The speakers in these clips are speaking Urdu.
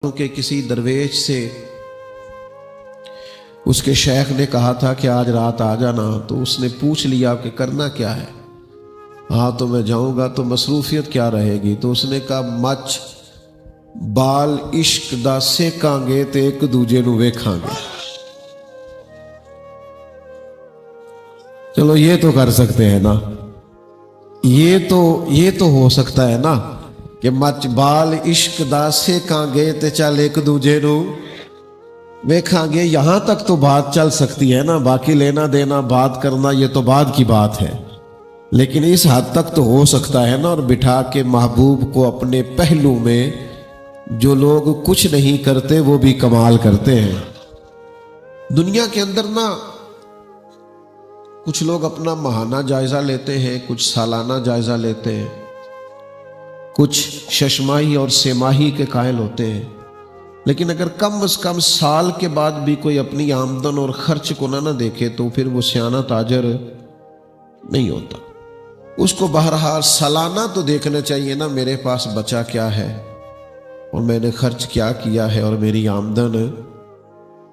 کہ کسی درویش سے اس کے شیخ نے کہا تھا کہ آج رات آ جانا، تو اس نے پوچھ لیا کہ کرنا کیا ہے۔ ہاں تو میں جاؤں گا، تو مصروفیت کیا رہے گی؟ تو اس نے کہا مچ بال عشق دا سیکاں گے تے ایک دوجے نو ویکھاں گے۔ چلو یہ تو کر سکتے ہیں نا، یہ تو ہو سکتا ہے نا کہ مچ بال عشق دا سیکاں گے تے چل ایک دوجے نو ویکھاں گے، یہاں تک تو بات چل سکتی ہے نا، باقی لینا دینا بات کرنا یہ تو بعد کی بات ہے، لیکن اس حد تک تو ہو سکتا ہے نا۔ اور بٹھا کے محبوب کو اپنے پہلو میں، جو لوگ کچھ نہیں کرتے وہ بھی کمال کرتے ہیں۔ دنیا کے اندر نا کچھ لوگ اپنا ماہانہ جائزہ لیتے ہیں، کچھ سالانہ جائزہ لیتے ہیں، کچھ ششماہی اور سیماہی کے قائل ہوتے ہیں، لیکن اگر کم از کم سال کے بعد بھی کوئی اپنی آمدن اور خرچ کو نہ دیکھے تو پھر وہ سیانہ تاجر نہیں ہوتا۔ اس کو بہرحال سالانہ تو دیکھنا چاہیے نا، میرے پاس بچا کیا ہے اور میں نے خرچ کیا کیا ہے اور میری آمدن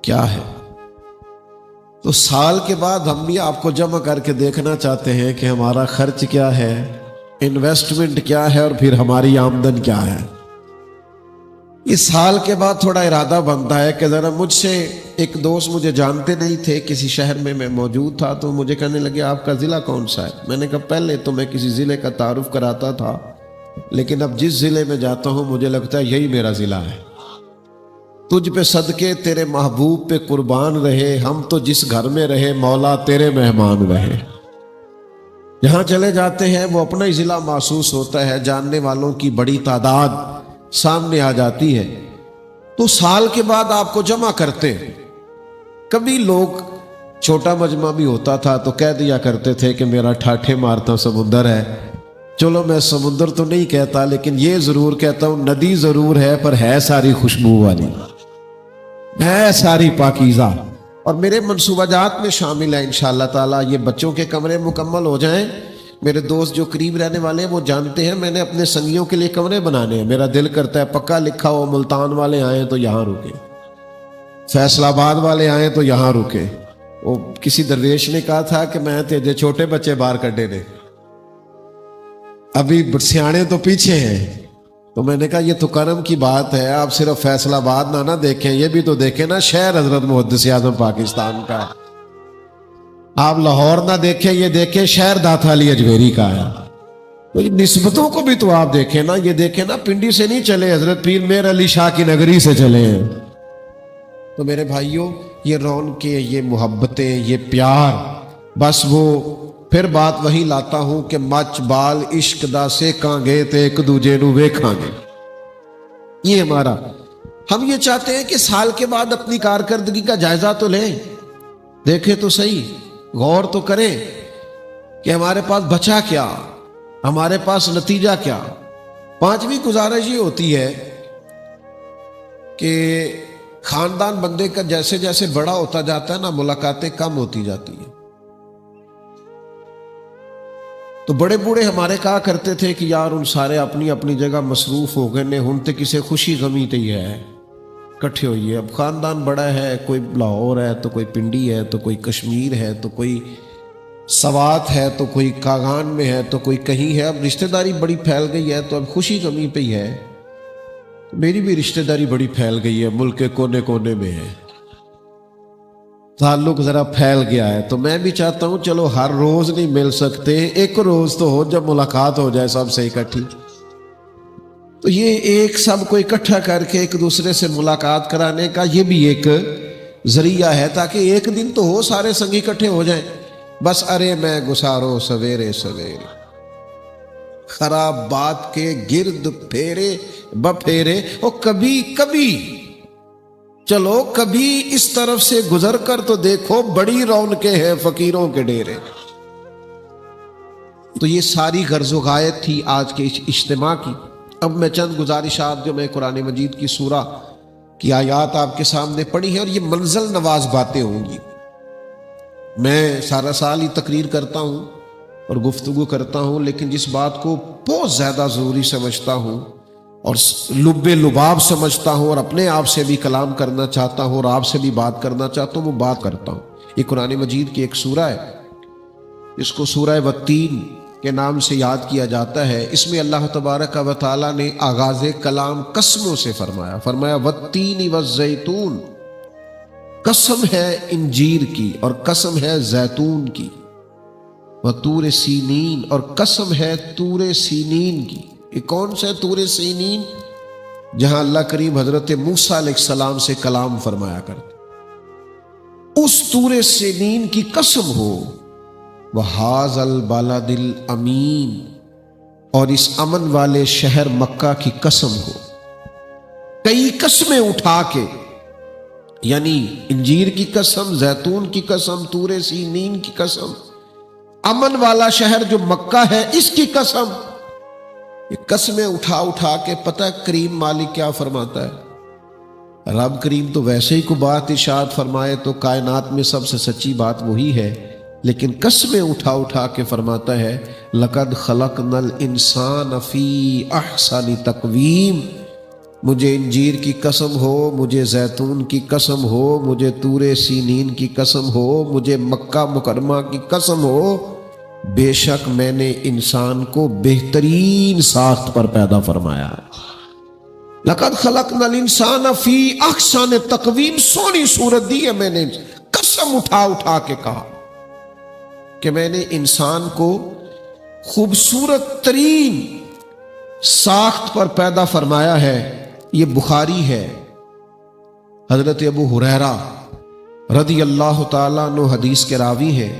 کیا ہے۔ تو سال کے بعد ہم بھی آپ کو جمع کر کے دیکھنا چاہتے ہیں کہ ہمارا خرچ کیا ہے، انویسٹمنٹ کیا ہے اور پھر ہماری آمدن کیا ہے۔ اس سال کے بعد تھوڑا ارادہ بنتا ہے کہ ذرا مجھ سے ایک دوست، مجھے جانتے نہیں تھے، کسی شہر میں میں موجود تھا، تو مجھے کہنے لگے آپ کا ضلع کون سا ہے؟ میں نے کہا پہلے تو میں کسی ضلع کا تعارف کراتا تھا، لیکن اب جس ضلع میں جاتا ہوں مجھے لگتا ہے یہی میرا ضلع ہے۔ تجھ پہ صدقے تیرے محبوب پہ قربان رہے، ہم تو جس گھر میں رہے مولا تیرے مہمان رہے۔ جہاں چلے جاتے ہیں وہ اپنا ہی ضلع محسوس ہوتا ہے، جاننے والوں کی بڑی تعداد سامنے آ جاتی ہے۔ تو سال کے بعد آپ کو جمع کرتے، کبھی لوگ چھوٹا مجمع بھی ہوتا تھا تو کہہ دیا کرتے تھے کہ میرا ٹھاٹھے مارتا سمندر ہے۔ چلو میں سمندر تو نہیں کہتا، لیکن یہ ضرور کہتا ہوں ندی ضرور ہے، پر ہے ساری خوشبو والی، ہے ساری پاکیزہ، اور میرے منصوبہ جات میں شامل ہے انشاءاللہ تعالیٰ۔ یہ بچوں کے کمرے مکمل ہو جائیں، میرے دوست جو قریب رہنے والے ہیں وہ جانتے ہیں میں نے اپنے سنگیوں کے لیے کمرے بنانے ہیں۔ میرا دل کرتا ہے پکا لکھا ہو، ملتان والے آئیں تو یہاں رکے، فیصل آباد والے آئیں تو یہاں رکے۔ وہ کسی درویش نے کہا تھا کہ میں تیجے چھوٹے بچے باہر کڈے نے، ابھی سیانے تو پیچھے ہیں۔ تو میں نے کہا یہ تو کرم کی بات ہے، آپ صرف فیصل آباد نہ دیکھیں، یہ بھی تو دیکھیں نا شہر حضرت محدث اعظم پاکستان کا ہے۔ آپ لاہور نہ دیکھیں، یہ دیکھیں شہر داتا علی اجمیری کا ہے۔ تو نسبتوں کو بھی تو آپ دیکھیں نا، یہ دیکھیں نا پنڈی سے نہیں چلے، حضرت پیر میر علی شاہ کی نگری سے چلے ہیں۔ تو میرے بھائیوں، یہ رونقیں، یہ محبتیں، یہ پیار، بس وہ پھر بات وہی لاتا ہوں کہ مچ بال عشق دا سیکاں گے تے ایک دوجے نو ویکھاں گے۔ یہ ہمارا، ہم یہ چاہتے ہیں کہ سال کے بعد اپنی کارکردگی کا جائزہ تو لیں، دیکھیں تو صحیح، غور تو کریں کہ ہمارے پاس بچا کیا، ہمارے پاس نتیجہ کیا۔ پانچویں گزارش یہ ہوتی ہے کہ خاندان بندے کا جیسے جیسے بڑا ہوتا جاتا ہے نا، ملاقاتیں کم ہوتی جاتی ہیں۔ تو بڑے بوڑھے ہمارے کہا کرتے تھے کہ یار ان سارے اپنی اپنی جگہ مصروف ہو گئے نے، ہن تے کسے خوشی غمی تے ہی ہے کٹھے ہوئیے۔ اب خاندان بڑا ہے، کوئی لاہور ہے تو کوئی پنڈی ہے تو کوئی کشمیر ہے تو کوئی سوات ہے تو کوئی کاغان میں ہے تو کوئی کہیں ہے، اب رشتہ داری بڑی پھیل گئی ہے تو اب خوشی غمی پہ ہی ہے۔ میری بھی رشتہ داری بڑی پھیل گئی ہے، ملک کے کونے کونے میں ہے، تعلق ذرا پھیل گیا ہے۔ تو میں بھی چاہتا ہوں چلو ہر روز نہیں مل سکتے، ایک روز تو ہو جب ملاقات ہو جائے سب سے اکٹھی۔ تو یہ ایک سب کو اکٹھا کر کے ایک دوسرے سے ملاقات کرانے کا یہ بھی ایک ذریعہ ہے، تاکہ ایک دن تو ہو سارے سنگی اکٹھے ہو جائیں۔ بس ارے میں گسارو سویرے سویرے، خراب بات کے گرد پھیرے بپھیرے، اور کبھی کبھی چلو کبھی اس طرف سے گزر کر تو دیکھو، بڑی رونقیں ہیں فقیروں کے ڈیرے۔ تو یہ ساری غرض و غایت تھی آج کے اجتماع کی۔ اب میں چند گزارشات جو میں قرآن مجید کی سورہ کی آیات آپ کے سامنے پڑھی ہیں، اور یہ منزل نواز باتیں ہوں گی۔ میں سارا سال ہی تقریر کرتا ہوں اور گفتگو کرتا ہوں، لیکن جس بات کو بہت زیادہ ضروری سمجھتا ہوں اور لب لباب سمجھتا ہوں اور اپنے آپ سے بھی کلام کرنا چاہتا ہوں اور آپ سے بھی بات کرنا چاہتا ہوں، وہ بات کرتا ہوں۔ یہ قرآن مجید کی ایک سورہ ہے، اس کو سورہ والتین کے نام سے یاد کیا جاتا ہے۔ اس میں اللہ تبارک و تعالیٰ نے آغاز کلام قسموں سے فرمایا والتین والزیتون، قسم ہے انجیر کی اور قسم ہے زیتون کی، وطور سینین، اور قسم ہے طور سینین کی۔ یہ کون سا طور سینین؟ جہاں اللہ کریم حضرت موسیٰ علیہ السلام سے کلام فرمایا کرتے، اس طور سینین کی قسم ہو، وَهَذَا الْبَلَدِ الْأَمِينَ، اور اس امن والے شہر مکہ کی قسم ہو۔ کئی قسمیں اٹھا کے، یعنی انجیر کی قسم، زیتون کی قسم، طور سینین کی قسم، امن والا شہر جو مکہ ہے اس کی قسم، یہ قسمیں اٹھا اٹھا کے پتہ کریم مالک کیا فرماتا ہے؟ رب کریم تو ویسے ہی کو بات ارشاد فرمائے تو کائنات میں سب سے سچی بات وہی ہے، لیکن قسمیں اٹھا اٹھا کے فرماتا ہے لَقَدْ خَلَقْنَا الْإِنسَانَ فِي أَحْسَنِ تَقْوِيمٍ۔ مجھے انجیر کی قسم ہو، مجھے زیتون کی قسم ہو، مجھے طور سینین کی قسم ہو، مجھے مکہ مکرمہ کی قسم ہو، بے شک میں نے انسان کو بہترین ساخت پر پیدا فرمایا ہے۔ لَقَدْ خَلَقْنَا الْإِنسَانَ فِي أَحْسَنِ تَقْوِيمٍ، سونی صورت دی ہے، میں نے قسم اٹھا اٹھا کے کہا کہ میں نے انسان کو خوبصورت ترین ساخت پر پیدا فرمایا ہے۔ یہ بخاری ہے، حضرت ابو ہریرہ رضی اللہ تعالیٰ عنہ حدیث کے راوی ہیں۔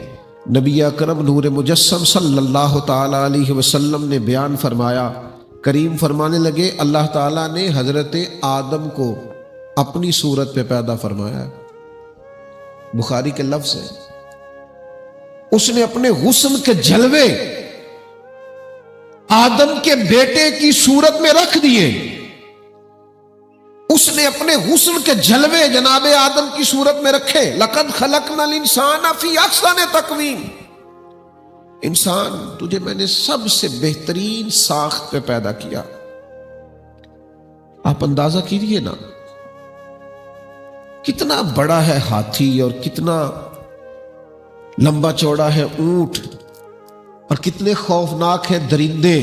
نبی اکرم نور مجسم صلی اللہ تعالیٰ علیہ وسلم نے بیان فرمایا، کریم فرمانے لگے اللہ تعالیٰ نے حضرت آدم کو اپنی صورت پہ پیدا فرمایا ہے۔ بخاری کے لفظ ہے، اس نے اپنے حسن کے جلوے آدم کے بیٹے کی صورت میں رکھ دیے، اس نے اپنے حسن کے جلوے جناب آدم کی صورت میں رکھے۔ لَقَدْ خَلَقْنَا الْإِنسَانَ فِي أَحْسَنِ تَقْوِيمٍ، انسان تجھے میں نے سب سے بہترین ساخت پہ پیدا کیا۔ آپ اندازہ کیجئے نا کتنا بڑا ہے ہاتھی اور کتنا لمبا چوڑا ہے اونٹ، اور کتنے خوفناک ہے درندے،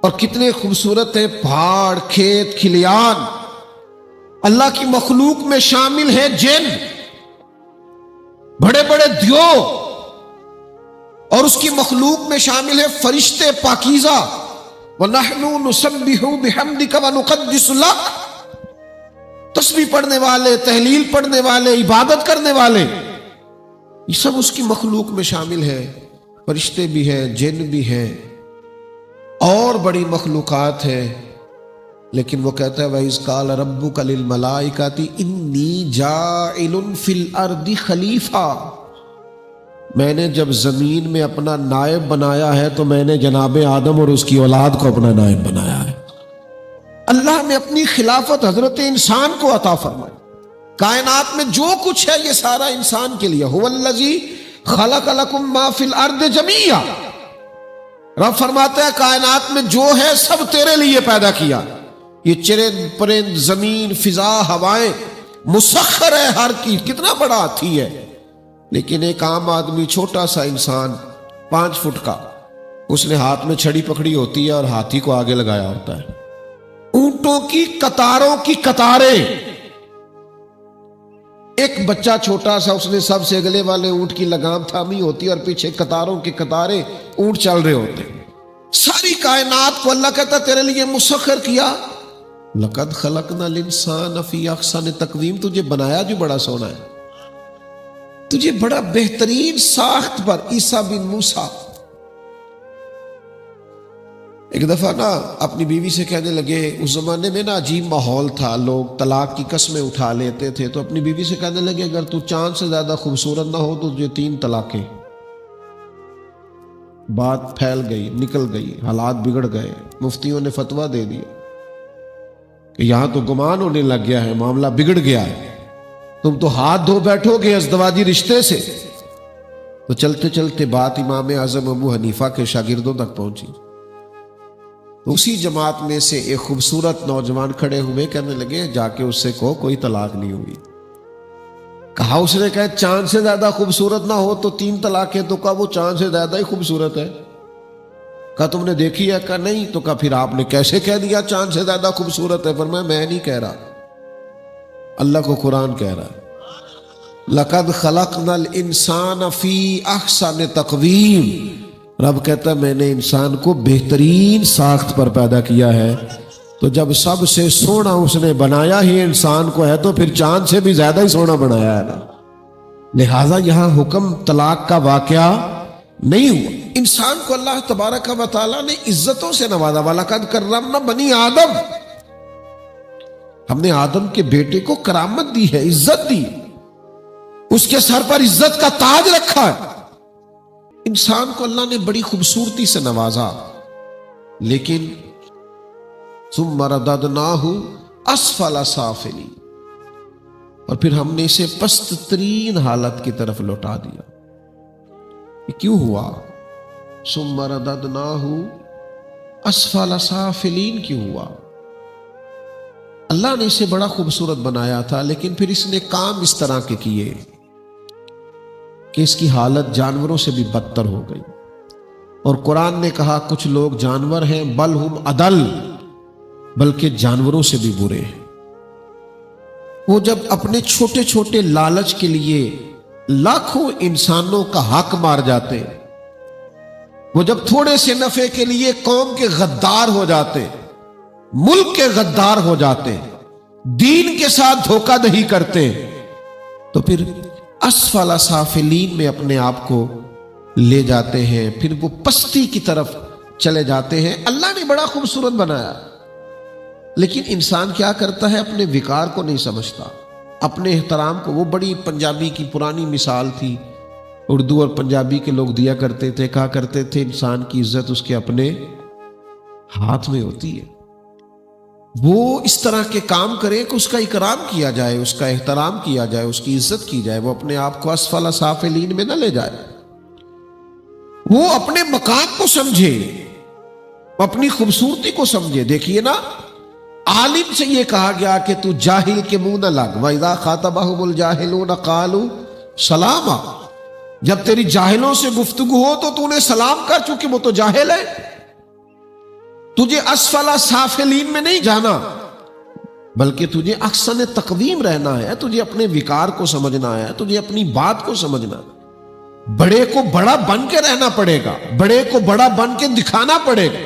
اور کتنے خوبصورت ہے پہاڑ، کھیت، کھلیان۔ اللہ کی مخلوق میں شامل ہے جن، بڑے بڑے دیو، اور اس کی مخلوق میں شامل ہے فرشتے پاکیزہ۔ وَنَحْنُ نُسَبِّحُ بِحَمْدِكَ وَنُقَدِّسُ لَكَ، تسبیح پڑھنے والے، تہلیل پڑھنے والے، عبادت کرنے والے، یہ سب اس کی مخلوق میں شامل ہے۔ فرشتے بھی ہیں، جن بھی ہیں، اور بڑی مخلوقات ہیں، لیکن وہ کہتا ہے وَإِذْ قَالَ رَبُّكَ لِلْمَلَائِكَةِ إِنِّي جَاعِلٌ فِي الْأَرْضِ خَلِيفَةً، میں نے جب زمین میں اپنا نائب بنایا ہے تو میں نے جناب آدم اور اس کی اولاد کو اپنا نائب بنایا ہے۔ اللہ نے اپنی خلافت حضرت انسان کو عطا فرمائی۔ کائنات میں جو کچھ ہے یہ سارا انسان کے لیے۔ هُوَ الَّذِي خَلَقَ لَكُم مَّا فِي الْأَرْضِ جَمِيعًا، رب فرماتا ہے کائنات میں جو ہے سب تیرے لیے پیدا کیا۔ یہ چرند پرند، زمین، فضا، ہوائیں، مسخر ہے ہر کی، کتنا بڑا ہاتھی ہے، لیکن ایک عام آدمی، چھوٹا سا انسان 5 فٹ کا، اس نے ہاتھ میں چھڑی پکڑی ہوتی ہے اور ہاتھی کو آگے لگایا ہوتا ہے۔ اونٹوں کی قطاروں کی قطاریں، ایک بچہ چھوٹا سا، اس نے سب سے اگلے والے اونٹ کی لگام تھامی ہوتی ہے اور پیچھے قطاروں کی قطاریں اونٹ چل رہے ہوتے ہیں۔ ساری کائنات کو اللہ کہتا تیرے لیے مسخر کیا۔ لَقَدْ خَلَقْنَا الْإِنسَانَ فِي أَحْسَنِ تَقْوِيمٍ، تجھے بنایا جو بڑا سونا ہے، تجھے بڑا بہترین ساخت پر۔ عیسیٰ بن موسیٰ ایک دفعہ نا اپنی بیوی سے کہنے لگے، اس زمانے میں نا عجیب ماحول تھا، لوگ طلاق کی قسمیں اٹھا لیتے تھے، تو اپنی بیوی سے کہنے لگے اگر تو چاند سے زیادہ خوبصورت نہ ہو تو تجھے 3 طلاقیں۔ بات پھیل گئی، نکل گئی، حالات بگڑ گئے، مفتیوں نے فتویٰ دے دیا کہ یہاں تو گمان ہونے لگ گیا ہے، معاملہ بگڑ گیا ہے، تم تو ہاتھ دھو بیٹھو گے ازدواجی رشتے سے۔ تو چلتے چلتے بات امام اعظم ابو حنیفہ کے شاگردوں تک پہنچی، تو اسی جماعت میں سے ایک خوبصورت نوجوان کھڑے ہوئے، کہنے لگے جا کے اس سے کہو کوئی طلاق نہیں ہوئی۔ کہا اس نے کہا چاند سے زیادہ خوبصورت نہ ہو تو 3 طلاقیں، تو کہا وہ چاند سے زیادہ ہی خوبصورت ہے۔ کہا تم نے دیکھی ہے؟ کہا نہیں۔ تو کہا پھر آپ نے کیسے کہہ دیا چاند سے زیادہ خوبصورت ہے؟ فرمایا میں نہیں کہہ رہا، اللہ کو قرآن کہہ رہا ہے، لَقَدْ خَلَقْنَا الْإِنسَانَ فِي أَحْسَنِ تَقْوِيمٍ۔ رب کہتا ہے میں نے انسان کو بہترین ساخت پر پیدا کیا ہے۔ تو جب سب سے سونا اس نے بنایا ہی انسان کو ہے تو پھر چاند سے بھی زیادہ ہی سونا بنایا ہے نا۔ لہٰذا یہاں حکم طلاق کا واقعہ نہیں ہوا۔ انسان کو اللہ تبارک و تعالیٰ نے عزتوں سے نوازا، وَلَقَدْ كَرَّمْنَا بَنِي آدم۔ ہم نے آدم کے بیٹے کو کرامت دی ہے، عزت دی، اس کے سر پر عزت کا تاج رکھا ہے۔ انسان کو اللہ نے بڑی خوبصورتی سے نوازا، لیکن ثم رددناہ اسفل سافلین، اور پھر ہم نے اسے پست ترین حالت کی طرف لوٹا دیا۔ یہ کیوں ہوا؟ ثم رددناہ اسفل سافلین کیوں ہوا؟ اللہ نے اسے بڑا خوبصورت بنایا تھا، لیکن پھر اس نے کام اس طرح کے کیے کہ اس کی حالت جانوروں سے بھی بدتر ہو گئی۔ اور قرآن نے کہا کچھ لوگ جانور ہیں، بل ہم اضل، بلکہ جانوروں سے بھی برے ہیں۔ وہ جب اپنے چھوٹے چھوٹے لالچ کے لیے لاکھوں انسانوں کا حق مار جاتے، وہ جب تھوڑے سے نفع کے لیے قوم کے غدار ہو جاتے، ملک کے غدار ہو جاتے، دین کے ساتھ دھوکہ دہی کرتے، تو پھر اسفل سافلین میں اپنے آپ کو لے جاتے ہیں، پھر وہ پستی کی طرف چلے جاتے ہیں۔ اللہ نے بڑا خوبصورت بنایا، لیکن انسان کیا کرتا ہے؟ اپنے وقار کو نہیں سمجھتا، اپنے احترام کو۔ وہ بڑی پنجابی کی پرانی مثال تھی، اردو اور پنجابی کے لوگ دیا کرتے تھے، کہا کرتے تھے انسان کی عزت اس کے اپنے ہاتھ میں ہوتی ہے۔ وہ اس طرح کے کام کرے کہ اس کا اکرام کیا جائے، اس کا احترام کیا جائے، اس کی عزت کی جائے، وہ اپنے آپ کو اسفل سافلین میں نہ لے جائے، وہ اپنے مقام کو سمجھے، اپنی خوبصورتی کو سمجھے۔ دیکھیے نا، عالم سے یہ کہا گیا کہ تو جاہل کے منہ نہ لگ، وَإِذَا خَاطَبَهُمُ الْجَاهِلُونَ قَالُوا سَلَامًا۔ جب تیری جاہلوں سے گفتگو ہو تو تو انہیں سلام کر، چونکہ وہ تو جاہل ہے۔ تجھے اسفل سافلین میں نہیں جانا، بلکہ تجھے احسن تقویم رہنا ہے، تجھے اپنے وقار کو سمجھنا ہے، تجھے اپنی بات کو سمجھنا ہے۔ بڑے کو بڑا بن کے رہنا پڑے گا، بڑے کو بڑا بن کے دکھانا پڑے گا،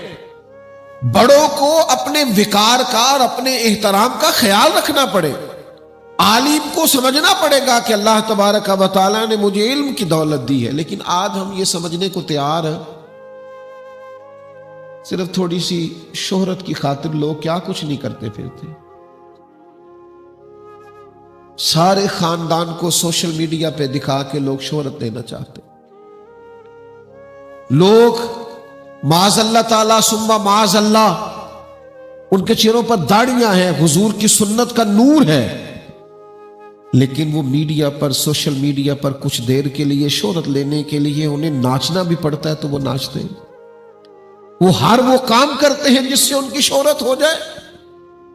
بڑوں کو اپنے وقار کا اور اپنے احترام کا خیال رکھنا پڑے گا۔ عالم کو سمجھنا پڑے گا کہ اللہ تبارک و تعالیٰ نے مجھے علم کی دولت دی ہے، لیکن آج ہم یہ سمجھنے کو تیار ہیں، صرف تھوڑی سی شہرت کی خاطر لوگ کیا کچھ نہیں کرتے پھرتے۔ سارے خاندان کو سوشل میڈیا پہ دکھا کے لوگ شہرت دینا چاہتے، لوگ معاذ اللہ تعالیٰ ثم معاذ اللہ، ان کے چہروں پر داڑیاں ہیں، حضور کی سنت کا نور ہے، لیکن وہ میڈیا پر، سوشل میڈیا پر کچھ دیر کے لیے شہرت لینے کے لیے انہیں ناچنا بھی پڑتا ہے تو وہ ناچتے ہیں، وہ ہر وہ کام کرتے ہیں جس سے ان کی شہرت ہو جائے۔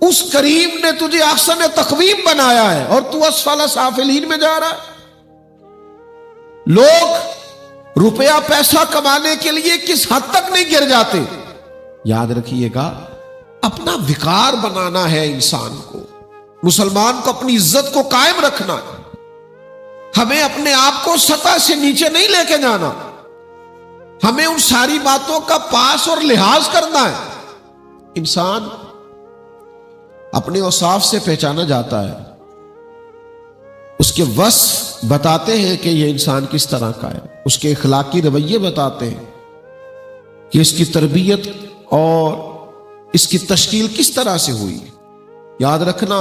اس کریم نے تجھے احسن تقویم بنایا ہے اور تو اسفل سافلین میں جا رہا ہے۔ لوگ روپیہ پیسہ کمانے کے لیے کس حد تک نہیں گر جاتے۔ یاد رکھیے گا، اپنا وقار بنانا ہے انسان کو، مسلمان کو اپنی عزت کو قائم رکھنا ہے، ہمیں اپنے آپ کو سطح سے نیچے نہیں لے کے جانا، ہمیں ان ساری باتوں کا پاس اور لحاظ کرنا ہے۔ انسان اپنے اوصاف سے پہچانا جاتا ہے، اس کے وصف بتاتے ہیں کہ یہ انسان کس طرح کا ہے، اس کے اخلاقی رویے بتاتے ہیں کہ اس کی تربیت اور اس کی تشکیل کس طرح سے ہوئی۔ یاد رکھنا،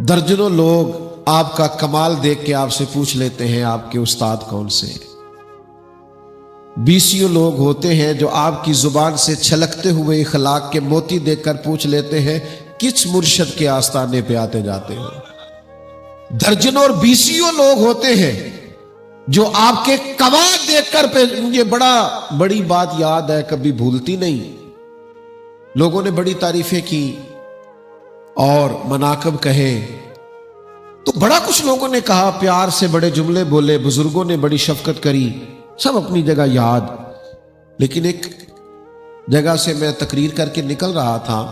درجنوں لوگ آپ کا کمال دیکھ کے آپ سے پوچھ لیتے ہیں آپ کے استاد کون سے، بیسیوں لوگ ہوتے ہیں جو آپ کی زبان سے چھلکتے ہوئے اخلاق کے موتی دیکھ کر پوچھ لیتے ہیں کس مرشد کے آستانے پہ آتے جاتے ہیں۔ درجنوں اور بیسیوں لوگ ہوتے ہیں جو آپ کے قواعد دیکھ کر مجھے بڑی بات یاد ہے، کبھی بھولتی نہیں. لوگوں نے بڑی تعریفیں کی اور مناقب کہے، تو بڑا کچھ لوگوں نے کہا، پیار سے بڑے جملے بولے، بزرگوں نے بڑی شفقت کری، سب اپنی جگہ یاد. لیکن ایک جگہ سے میں تقریر کر کے نکل رہا تھا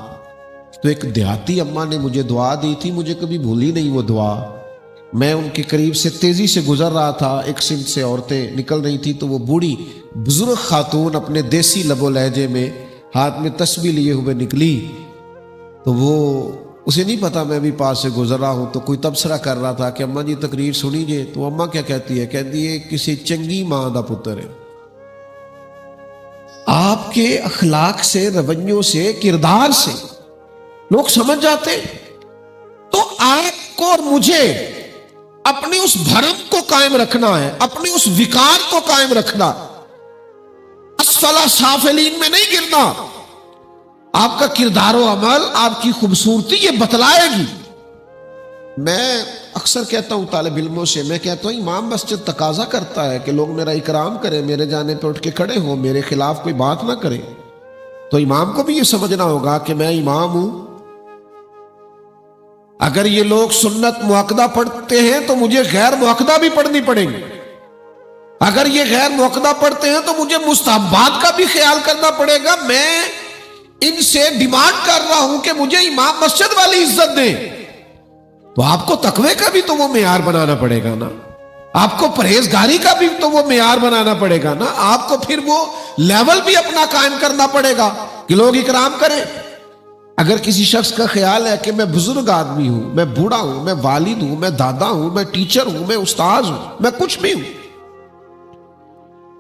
تو ایک دیہاتی اماں نے مجھے دعا دی تھی، مجھے کبھی بھولی نہیں وہ دعا. میں ان کے قریب سے تیزی سے گزر رہا تھا، ایک سمت سے عورتیں نکل رہی تھی، تو وہ بوڑھی بزرگ خاتون اپنے دیسی لب و لہجے میں ہاتھ میں تسبیح لیے ہوئے نکلی. تو وہ اسے نہیں پتا میں بھی پاس سے گزر رہا ہوں، تو کوئی تبصرہ کر رہا تھا کہ اماں جی تقریر سنیجے. تو اماں کیا کہتی ہے؟ کہتی ہے کسی چنگی ماں دا پتر ہے. آپ کے اخلاق سے، رویوں سے، کردار سے لوگ سمجھ جاتے. تو آپ کو اور مجھے اپنی اس بھرم کو قائم رکھنا ہے، اپنی اس وقار کو قائم رکھنا، اسفل سافلین میں نہیں گرنا. آپ کا کردار و عمل، آپ کی خوبصورتی یہ بتلائے گی. میں اکثر کہتا ہوں طالب علموں سے، میں کہتا ہوں امام مسجد تقاضا کرتا ہے کہ لوگ میرا اکرام کریں، میرے جانے پہ اٹھ کے کھڑے ہوں، میرے خلاف کوئی بات نہ کریں. تو امام کو بھی یہ سمجھنا ہوگا کہ میں امام ہوں. اگر یہ لوگ سنت مؤکدہ پڑھتے ہیں تو مجھے غیر مؤکدہ بھی پڑھنی پڑیں گی. اگر یہ غیر مؤکدہ پڑھتے ہیں تو مجھے مستحبات کا بھی خیال کرنا پڑے گا. میں ان سے ڈیمانڈ کر رہا ہوں کہ مجھے امام مسجد والی عزت دیں. تو آپ کو تقوی کا بھی تو وہ معیار بنانا پڑے گا نا، آپ کو پرہیزگاری کا بھی تو وہ معیار بنانا پڑے گا نا، آپ کو پھر وہ لیول بھی اپنا قائم کرنا پڑے گا کہ لوگ اکرام کریں. اگر کسی شخص کا خیال ہے کہ میں بزرگ آدمی ہوں، میں بوڑھا ہوں، میں والد ہوں، میں دادا ہوں، میں ٹیچر ہوں، میں استاذ ہوں، میں کچھ بھی ہوں،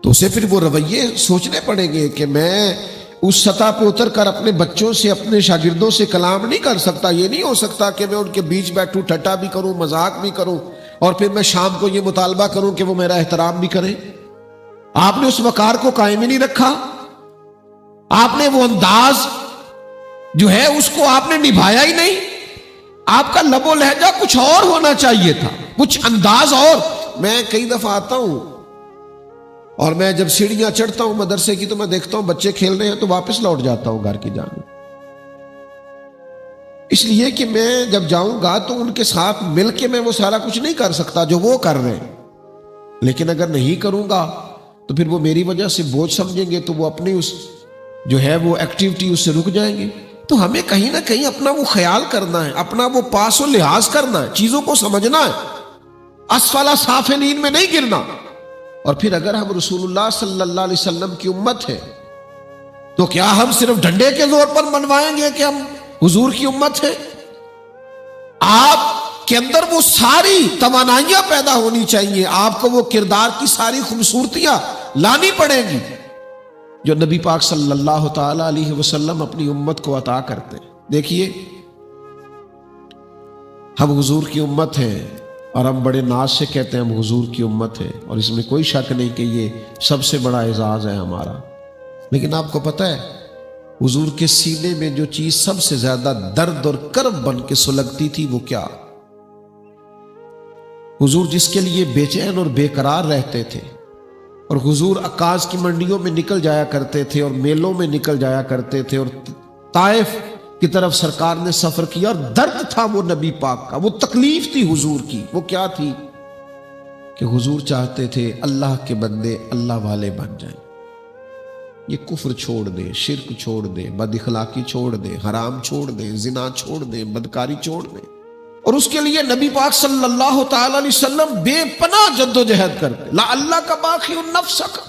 تو اسے پھر وہ رویے سوچنے پڑیں گے کہ میں اس سطح پہ اتر کر اپنے بچوں سے، اپنے شاگردوں سے کلام نہیں کر سکتا. یہ نہیں ہو سکتا کہ میں ان کے بیچ بیٹھوں، ٹھٹا بھی کروں، مذاق بھی کروں، اور پھر میں شام کو یہ مطالبہ کروں کہ وہ میرا احترام بھی کریں. آپ نے اس وقار کو قائم ہی نہیں رکھا. آپ نے وہ انداز جو ہے اس کو آپ نے نبھایا ہی نہیں. آپ کا لب و لہجہ کچھ اور ہونا چاہیے تھا، کچھ انداز اور. میں کئی دفعہ آتا ہوں اور میں جب سیڑھیاں چڑھتا ہوں مدرسے کی تو میں دیکھتا ہوں بچے کھیل رہے ہیں تو واپس لوٹ جاتا ہوں گھر کی جانب، اس لیے کہ میں جب جاؤں گا تو ان کے ساتھ مل کے میں وہ سارا کچھ نہیں کر سکتا جو وہ کر رہے ہیں. لیکن اگر نہیں کروں گا تو پھر وہ میری وجہ سے بوجھ سمجھیں گے، تو وہ اپنی اس جو ہے وہ ایکٹیویٹی اس سے رک جائیں گے. تو ہمیں کہیں نہ کہیں اپنا وہ خیال کرنا ہے، اپنا وہ پاس و لحاظ کرنا ہے، چیزوں کو سمجھنا ہے، اسفل سافلین میں نہیں گرنا. اور پھر اگر ہم رسول اللہ صلی اللہ علیہ وسلم کی امت ہے تو کیا ہم صرف ڈنڈے کے زور پر منوائیں گے کہ ہم حضور کی امت ہیں؟ آپ کے اندر وہ ساری توانائیاں پیدا ہونی چاہیے، آپ کو وہ کردار کی ساری خوبصورتیاں لانی پڑیں گی جو نبی پاک صلی اللہ تعالی علیہ وسلم اپنی امت کو عطا کرتے. دیکھیے ہم حضور کی امت ہیں اور ہم بڑے ناز سے کہتے ہیں ہم حضور کی امت ہیں، اور اس میں کوئی شک نہیں کہ یہ سب سے بڑا اعزاز ہے ہمارا. لیکن آپ کو پتہ ہے حضور کے سینے میں جو چیز سب سے زیادہ درد اور کرب بن کے سلگتی تھی وہ کیا؟ حضور جس کے لیے بے چین اور بے قرار رہتے تھے، اور حضور عکاظ کی منڈیوں میں نکل جایا کرتے تھے اور میلوں میں نکل جایا کرتے تھے، اور طائف کی طرف سرکار نے سفر کیا، اور درد تھا وہ نبی پاک کا، وہ تکلیف تھی حضور کی. وہ کیا تھی کہ حضور چاہتے تھے اللہ کے بندے اللہ والے بن جائیں، یہ کفر چھوڑ دیں، شرک چھوڑ دیں، بد اخلاقی چھوڑ دیں، حرام چھوڑ دیں، زنا چھوڑ دیں، بدکاری چھوڑ دیں. اور اس کے لیے نبی پاک صلی اللہ تعالی علیہ وسلم بے پناہ جد و جہد کرتے. لا اللہ کا باقی النفس کا،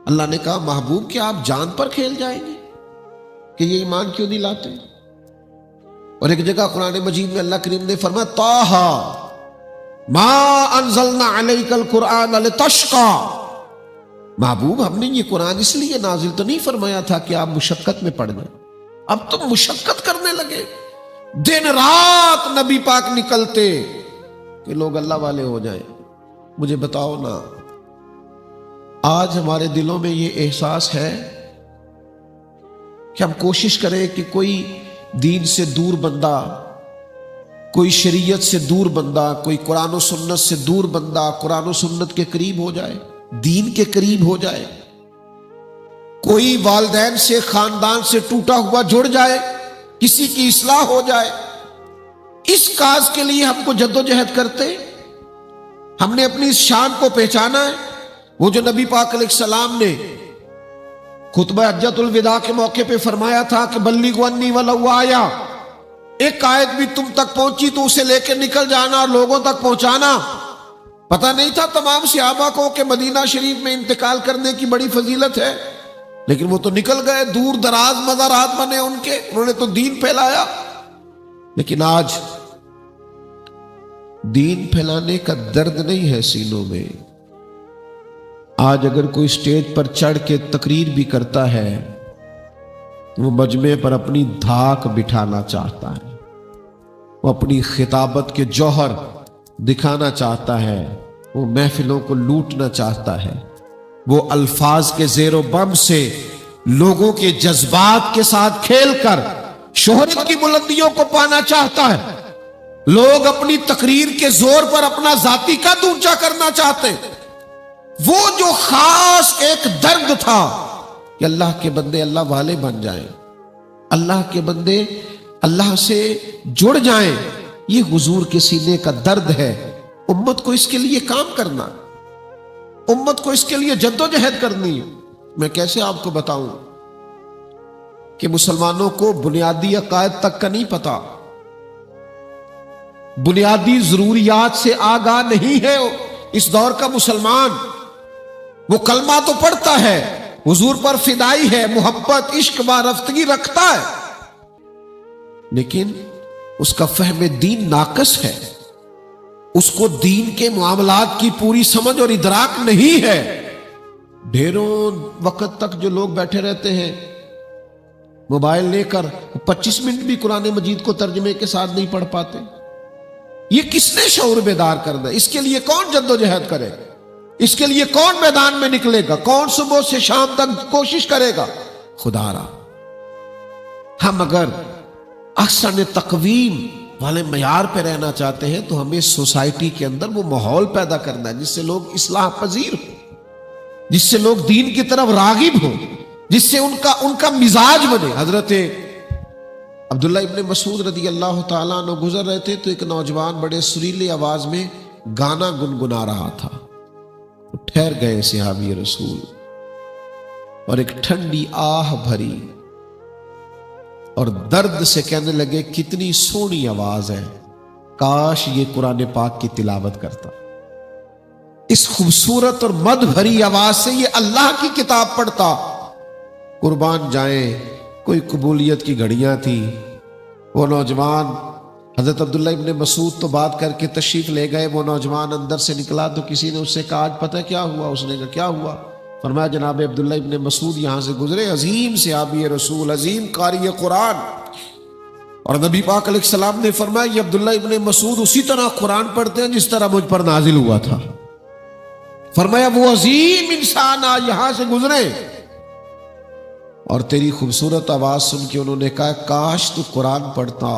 اللہ نے کہا محبوب کہ آپ جان پر کھیل جائیں گے کہ یہ ایمان کیوں نہیں لاتے. اور ایک جگہ قرآن مجید میں اللہ کریم نے فرمایا طٰہٰ ما انزلنا علیک القرآن لتشقیٰ. محبوب ہم نے یہ قرآن اس لیے نازل تو نہیں فرمایا تھا کہ آپ مشقت میں پڑ جائیں. اب تم مشقت کرنے لگے، دن رات نبی پاک نکلتے کہ لوگ اللہ والے ہو جائیں. مجھے بتاؤ نا، آج ہمارے دلوں میں یہ احساس ہے کہ ہم کوشش کریں کہ کوئی دین سے دور بندہ کوئی شریعت سے دور بندہ، کوئی قرآن و سنت سے دور بندہ قرآن و سنت کے قریب ہو جائے، دین کے قریب ہو جائے، کوئی والدین سے خاندان سے ٹوٹا ہوا جڑ جائے، کسی کی اصلاح ہو جائے، اس کاز کے لیے ہم کو جدوجہد کرتے، ہم نے اپنی اس شان کو پہچانا ہے۔ وہ جو نبی پاک علیہ السلام نے خطبہ حجۃ الوداع کے موقع پہ فرمایا تھا کہ بلغوا عنی ولو آیا، ایک آیت بھی تم تک پہنچی تو اسے لے کے نکل جانا اور لوگوں تک پہنچانا۔ پتہ نہیں تھا تمام صحابہ کو کہ مدینہ شریف میں انتقال کرنے کی بڑی فضیلت ہے، لیکن وہ تو نکل گئے، دور دراز مزارات بنے ان کے، انہوں نے تو دین پھیلایا۔ لیکن آج دین پھیلانے کا درد نہیں ہے سینوں میں۔ آج اگر کوئی سٹیج پر چڑھ کے تقریر بھی کرتا ہے، وہ مجمع پر اپنی دھاک بٹھانا چاہتا ہے، وہ اپنی خطابت کے جوہر دکھانا چاہتا ہے، وہ محفلوں کو لوٹنا چاہتا ہے، وہ الفاظ کے زیر و بم سے لوگوں کے جذبات کے ساتھ کھیل کر شہرت کی بلندیوں کو پانا چاہتا ہے۔ لوگ اپنی تقریر کے زور پر اپنا ذاتی قد اونچا کرنا چاہتے ہیں۔ وہ جو خاص ایک درد تھا کہ اللہ کے بندے اللہ والے بن جائیں، اللہ کے بندے اللہ سے جڑ جائیں، یہ حضور کے سینے کا درد ہے۔ امت کو اس کے لیے کام کرنا، امت کو اس کے لیے جدوجہد کرنی ہے۔ میں کیسے آپ کو بتاؤں کہ مسلمانوں کو بنیادی عقائد تک کا نہیں پتا، بنیادی ضروریات سے آگاہ نہیں ہے اس دور کا مسلمان۔ وہ کلمہ تو پڑھتا ہے، حضور پر فدائی ہے، محبت عشق وارفتگی رکھتا ہے، لیکن اس کا فہم دین ناقص ہے، اس کو دین کے معاملات کی پوری سمجھ اور ادراک نہیں ہے۔ ڈھیروں وقت تک جو لوگ بیٹھے رہتے ہیں موبائل لے کر، 25 منٹ بھی قرآن مجید کو ترجمے کے ساتھ نہیں پڑھ پاتے۔ یہ کس نے شعور بیدار کرنا ہے؟ اس کے لیے کون جدوجہد کرے گا؟ اس کے لیے کون میدان میں نکلے گا؟ کون صبح سے شام تک کوشش کرے گا؟ خدا را، ہم اگر احسن تقویم والے معیار پہ رہنا چاہتے ہیں تو ہمیں سوسائٹی کے اندر وہ ماحول پیدا کرنا ہے جس سے لوگ اصلاح پذیر ہوں، جس سے لوگ دین کی طرف راغب ہوں، جس سے ان کا مزاج بنے۔ حضرت عبداللہ ابن مسعود رضی اللہ تعالیٰ عنہ گزر رہے تھے تو ایک نوجوان بڑے سریلی آواز میں گانا گنگنا رہا تھا۔ ٹھہر گئے صحابی رسول اور ایک ٹھنڈی آہ بھری اور درد سے کہنے لگے کتنی سونی آواز ہے، کاش یہ قرآن پاک کی تلاوت کرتا۔ اس خوبصورت اور مدھ بھری آواز سے یہ اللہ کی کتاب پڑھتا۔ قربان جائیں، کوئی قبولیت کی گھڑیاں تھی۔ وہ نوجوان حضرت عبداللہ ابن مسعود تو بات کر کے تشریف لے گئے، وہ نوجوان اندر سے نکلا تو کسی نے اس سے کہا آج پتہ کیا ہوا؟ اس نے کہا کیا ہوا؟ فرمایا جناب عبداللہ ابن مسعود یہاں سے گزرے، عظیم صحابی رسول، عظیم قاری قرآن، اور نبی پاک علیہ السلام نے فرمایا یہ عبداللہ ابن مسعود اسی طرح قرآن پڑھتے ہیں جس طرح مجھ پر نازل ہوا تھا۔ فرمایا وہ عظیم انسان آج یہاں سے گزرے اور تیری خوبصورت آواز سن کے انہوں نے کہا کاش تو قرآن پڑھتا۔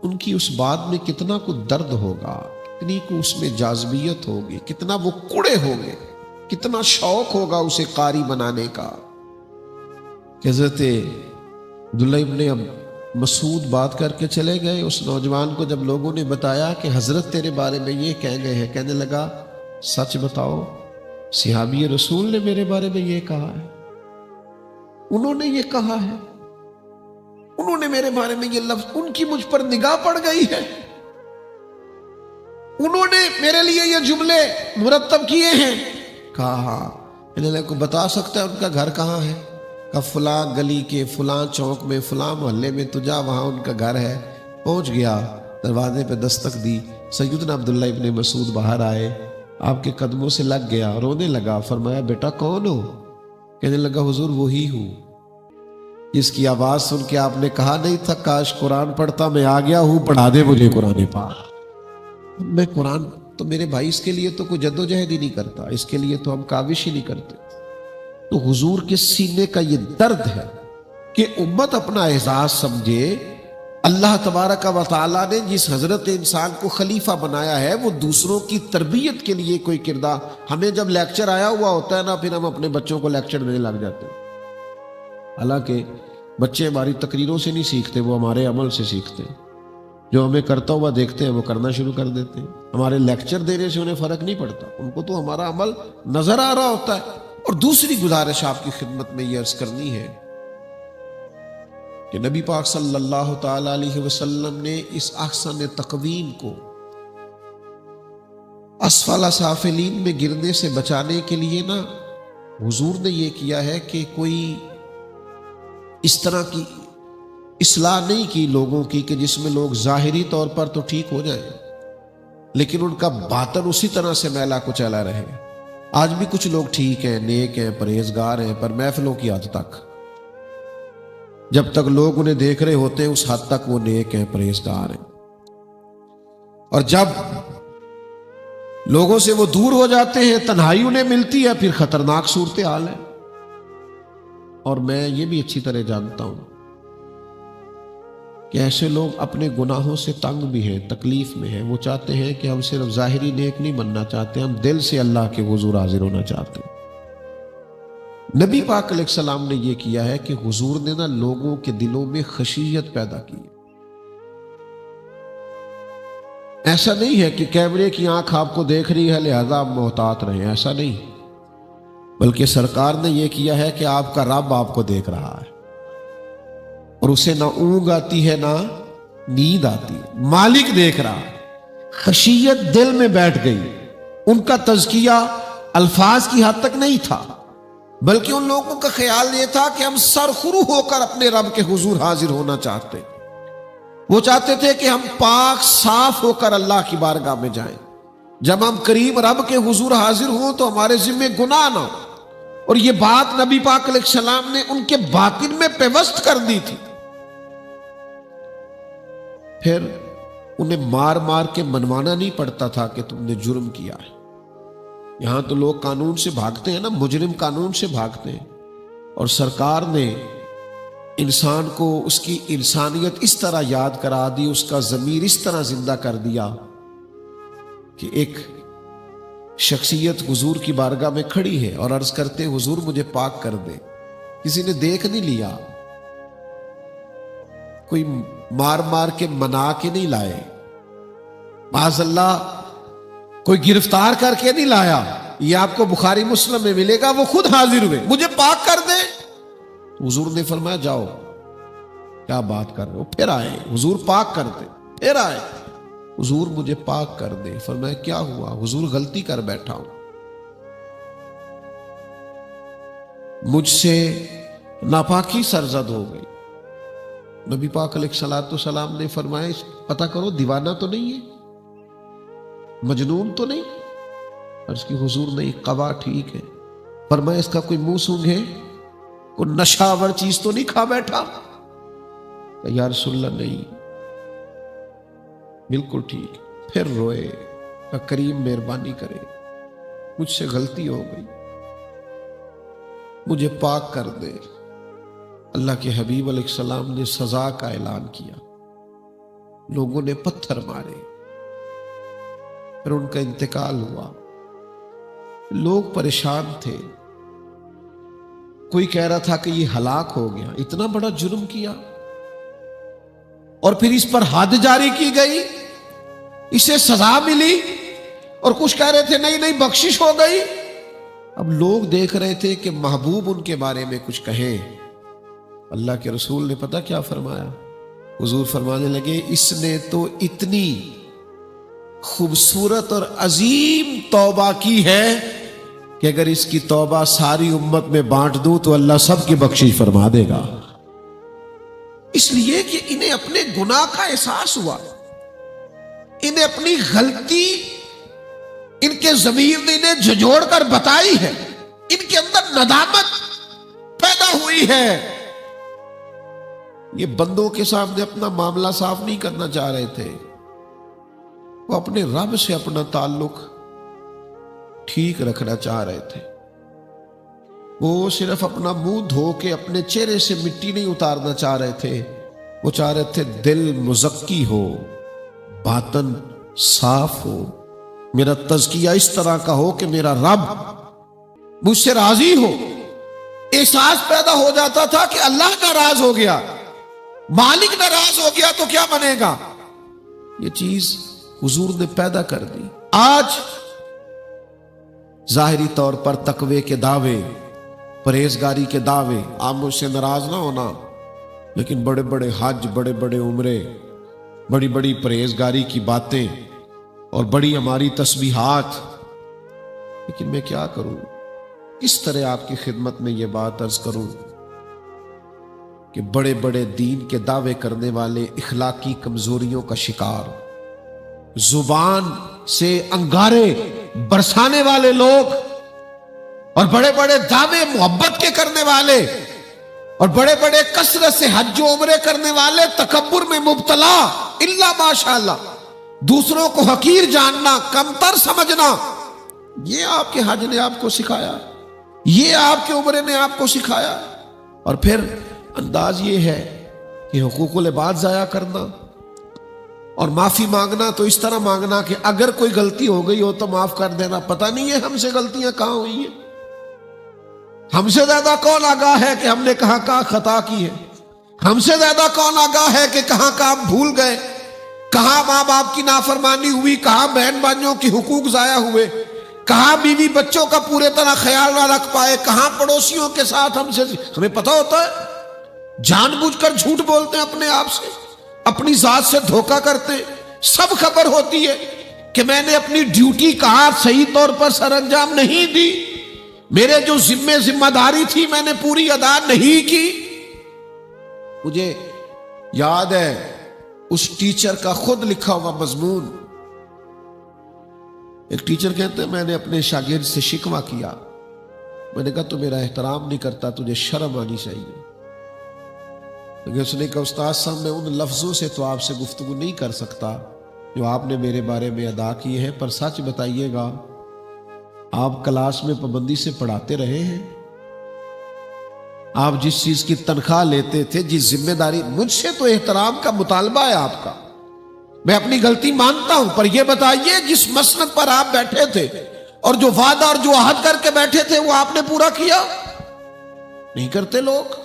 ان کی اس بات میں کتنا کو درد ہوگا، کتنی کو اس میں جاذبیت ہوگی، کتنا وہ کڑے ہوں گے، کتنا شوق ہوگا اسے قاری بنانے کا۔ حضرت عبداللہ ابن مسعود بات کر کے چلے گئے۔ اس نوجوان کو جب لوگوں نے بتایا کہ حضرت تیرے بارے میں یہ کہہ گئے ہیں، کہنے لگا سچ بتاؤ صحابی رسول نے میرے بارے میں یہ کہا ہے، انہوں نے یہ کہا ہے، انہوں نے میرے بارے میں یہ لفظ، ان کی مجھ پر نگاہ پڑ گئی ہے، انہوں نے میرے لیے یہ جملے مرتب کیے ہیں۔ کہا انہیں کو بتا سکتا ہے ان کا گھر کہاں ہے؟ کہا فلاں گلی کے فلاں چوک میں فلاں محلے میں، تو جا وہاں ان کا گھر ہے۔ پہنچ گیا، دروازے پہ دستک دی، سیدنا عبداللہ ابن مسعود باہر آئے، آپ کے قدموں سے لگ گیا، رونے لگا۔ فرمایا بیٹا کون ہو؟ کہنے لگا حضور وہی ہوں جس کی آواز سن کے آپ نے کہا نہیں تھا کاش قرآن پڑھتا، میں آ گیا ہوں، پڑھا دے مجھے قرآن پاک۔ میں قرآن تو میرے بھائی اس کے لیے تو کوئی جدوجہد ہی نہیں کرتا، اس کے لیے تو ہم کاوش ہی نہیں کرتے۔ تو حضور کے سینے کا یہ درد ہے کہ امت اپنا اعزاز سمجھے اللہ تبارک و تعالیٰ نے جس حضرت انسان کو خلیفہ بنایا ہے وہ دوسروں کی تربیت کے لیے کوئی کردار. ہمیں جب لیکچر آیا ہوا ہوتا ہے نا, پھر ہم اپنے بچوں کو لیکچر دینے لگ جاتے ہیں. حالانکہ بچے ہماری تقریروں سے نہیں سیکھتے, وہ ہمارے عمل سے سیکھتے ہیں. جو ہمیں کرتا ہوا دیکھتے ہیں وہ کرنا شروع کر دیتے ہیں. ہمارے لیکچر دینے سے انہیں فرق نہیں پڑتا, ان کو تو ہمارا عمل نظر آ رہا ہوتا ہے. اور دوسری گزارش آپ کی خدمت میں یہ عرض کرنی ہے کہ نبی پاک صلی اللہ تعالی علیہ وسلم نے اس احسن تقویم کو اسفل سافلین میں گرنے سے بچانے کے لیے نا, حضور نے یہ کیا ہے کہ کوئی اس طرح کی اصلاح نہیں کی لوگوں کی کہ جس میں لوگ ظاہری طور پر تو ٹھیک ہو جائیں لیکن ان کا باطن اسی طرح سے میلا کچیلا رہے. آج بھی کچھ لوگ ٹھیک ہیں, نیک ہیں, پرہیزگار ہیں, پر محفلوں کی حد تک. جب تک لوگ انہیں دیکھ رہے ہوتے ہیں اس حد تک وہ نیک ہیں, پرہیزگار ہیں. اور جب لوگوں سے وہ دور ہو جاتے ہیں, تنہائی انہیں ملتی ہے, پھر خطرناک صورتحال ہے. اور میں یہ بھی اچھی طرح جانتا ہوں کہ ایسے لوگ اپنے گناہوں سے تنگ بھی ہیں, تکلیف میں ہیں. وہ چاہتے ہیں کہ ہم صرف ظاہری نیک نہیں بننا چاہتے, ہم دل سے اللہ کے حضور حاضر ہونا چاہتے ہیں. نبی پاک علیہ السلام نے یہ کیا ہے کہ حضور نے نا لوگوں کے دلوں میں خشیت پیدا کی. ایسا نہیں ہے کہ کیمرے کی آنکھ آپ کو دیکھ رہی ہے لہذا آپ محتاط رہیں, ایسا نہیں. بلکہ سرکار نے یہ کیا ہے کہ آپ کا رب آپ کو دیکھ رہا ہے اور اسے نہ اونگ آتی ہے نہ نیند آتی ہے, مالک دیکھ رہا ہے. خشیت دل میں بیٹھ گئی. ان کا تزکیہ الفاظ کی حد تک نہیں تھا, بلکہ ان لوگوں کا خیال یہ تھا کہ ہم سرخرو ہو کر اپنے رب کے حضور حاضر ہونا چاہتے. وہ چاہتے تھے کہ ہم پاک صاف ہو کر اللہ کی بارگاہ میں جائیں. جب ہم قریب رب کے حضور حاضر ہوں تو ہمارے ذمہ گناہ نہ ہو. اور یہ بات نبی پاک علیہ السلام نے ان کے باطن میں پیوست کر دی تھی. پھر انہیں مار مار کے منوانا نہیں پڑتا تھا کہ تم نے جرم کیا ہے. یہاں تو لوگ قانون سے بھاگتے ہیں نا, مجرم قانون سے بھاگتے ہیں. اور سرکار نے انسان کو اس کی انسانیت اس طرح یاد کرا دی, اس کا ضمیر اس طرح زندہ کر دیا کہ ایک شخصیت حضور کی بارگاہ میں کھڑی ہے اور عرض کرتے حضور مجھے پاک کر دے. کسی نے دیکھ نہیں لیا, کوئی مار مار کے منا کے نہیں لائے, معاذ اللہ کوئی گرفتار کر کے نہیں لایا. یہ آپ کو بخاری مسلم میں ملے گا. وہ خود حاضر ہوئے, مجھے پاک کر دے. حضور نے فرمایا جاؤ, کیا بات کر رہے ہو. پھر آئے, حضور پاک کر دے. پھر آئے, حضور مجھے پاک کر دے. فرمایا کیا ہوا. حضور غلطی کر بیٹھا ہوں, مجھ سے ناپاکی سرزد ہو گئی. نبی پاک علیہ الصلوۃ والسلام نے فرمایا پتہ کرو دیوانہ تو نہیں ہے, مجنون تو نہیں. عرض کی حضور نہیں, قوا ٹھیک ہے. فرمایا اس کا کوئی منہ سونگ ہے, کوئی نشاور چیز تو نہیں کھا بیٹھا. یا رسول اللہ نہیں, بالکل ٹھیک. پھر روئے, کریم مہربانی کرے, مجھ سے غلطی ہو گئی, مجھے پاک کر دے. اللہ کے حبیب علیہ السلام نے سزا کا اعلان کیا. لوگوں نے پتھر مارے, پھر ان کا انتقال ہوا. لوگ پریشان تھے. کوئی کہہ رہا تھا کہ یہ ہلاک ہو گیا, اتنا بڑا جرم کیا اور پھر اس پر حد جاری کی گئی, اسے سزا ملی. اور کچھ کہہ رہے تھے نہیں نہیں بخشش ہو گئی. اب لوگ دیکھ رہے تھے کہ محبوب ان کے بارے میں کچھ کہیں. اللہ کے رسول نے پتہ کیا فرمایا. حضور فرمانے لگے اس نے تو اتنی خوبصورت اور عظیم توبہ کی ہے کہ اگر اس کی توبہ ساری امت میں بانٹ دوں تو اللہ سب کی بخشش فرما دے گا. اس لیے کہ انہیں اپنے گناہ کا احساس ہوا, انہیں اپنی غلطی ان کے ضمیر نے انہیں جھنجھوڑ کر بتائی ہے, ان کے اندر ندامت پیدا ہوئی ہے. یہ بندوں کے سامنے اپنا معاملہ صاف نہیں کرنا چاہ رہے تھے, وہ اپنے رب سے اپنا تعلق ٹھیک رکھنا چاہ رہے تھے. وہ صرف اپنا منہ دھو کے اپنے چہرے سے مٹی نہیں اتارنا چاہ رہے تھے, وہ چاہ رہے تھے دل مزکی ہو، باطن صاف ہو، میرا تزکیہ اس طرح کا ہو کہ میرا رب مجھ سے راضی ہو۔ احساس پیدا ہو جاتا تھا کہ اللہ ناراض ہو گیا، مالک ناراض ہو گیا تو کیا بنے گا؟ یہ چیز حضور نے پیدا کر دی۔ آج ظاہری طور پر تقوی کے دعوے، پرہیزگاری کے دعوے، آپ مجھ سے ناراض نہ ہونا، لیکن بڑے بڑے حج، بڑے بڑے عمرے، بڑی بڑی پرہیزگاری کی باتیں اور بڑی ہماری تسبیحات، لیکن میں کیا کروں؟ کس طرح آپ کی خدمت میں یہ بات عرض کروں کہ بڑے بڑے دین کے دعوے کرنے والے اخلاقی کمزوریوں کا شکار، زبان سے انگارے برسانے والے لوگ، اور بڑے بڑے دعوے محبت کے کرنے والے، اور بڑے بڑے کثرت سے حج و عمرے کرنے والے تکبر میں مبتلا، الا ماشاءاللہ، دوسروں کو حقیر جاننا، کمتر سمجھنا، یہ آپ کے حج نے آپ کو سکھایا، یہ آپ کے عمرے نے آپ کو سکھایا۔ اور پھر انداز یہ ہے کہ حقوق العباد ضائع کرنا اور معافی مانگنا تو اس طرح مانگنا کہ اگر کوئی غلطی ہو گئی ہو تو معاف کر دینا۔ پتہ نہیں ہے ہم سے غلطیاں کہاں ہوئی ہیں، ہم سے زیادہ کون آگاہ ہے کہ ہم نے کہاں کہاں خطا کی ہے، ہم سے زیادہ کون آگاہ ہے کہ کہاں کہاں بھول گئے، کہاں ماں باپ کی نافرمانی ہوئی، کہاں بہن بھائیوں کی حقوق ضائع ہوئے، کہاں بیوی بچوں کا پورے طرح خیال نہ رکھ پائے، کہاں پڑوسیوں کے ساتھ ہمیں پتہ ہوتا ہے، جان بوجھ کر جھوٹ بولتے ہیں اپنے آپ سے، اپنی ذات سے دھوکہ کرتے ہیں، سب خبر ہوتی ہے کہ میں نے اپنی ڈیوٹی کہاں صحیح طور پر سر انجام نہیں دی، میرے جو ذمہ داری تھی میں نے پوری ادا نہیں کی۔ مجھے یاد ہے اس ٹیچر کا خود لکھا ہوا مضمون، ایک ٹیچر کہتے ہیں میں نے اپنے شاگرد سے شکوہ کیا، میں نے کہا تو میرا احترام نہیں کرتا، تجھے شرم آنی چاہیے۔ لیکن اس نے کہا استاد صاحب میں ان لفظوں سے تو آپ سے گفتگو نہیں کر سکتا جو آپ نے میرے بارے میں ادا کیے ہیں، پر سچ بتائیے گا آپ کلاس میں پابندی سے پڑھاتے رہے ہیں؟ آپ جس چیز کی تنخواہ لیتے تھے، جس ذمہ داری، مجھ سے تو احترام کا مطالبہ ہے آپ کا، میں اپنی غلطی مانتا ہوں، پر یہ بتائیے جس مسند پر آپ بیٹھے تھے اور جو وعدہ اور جو عہد کر کے بیٹھے تھے وہ آپ نے پورا کیا؟ نہیں کرتے لوگ۔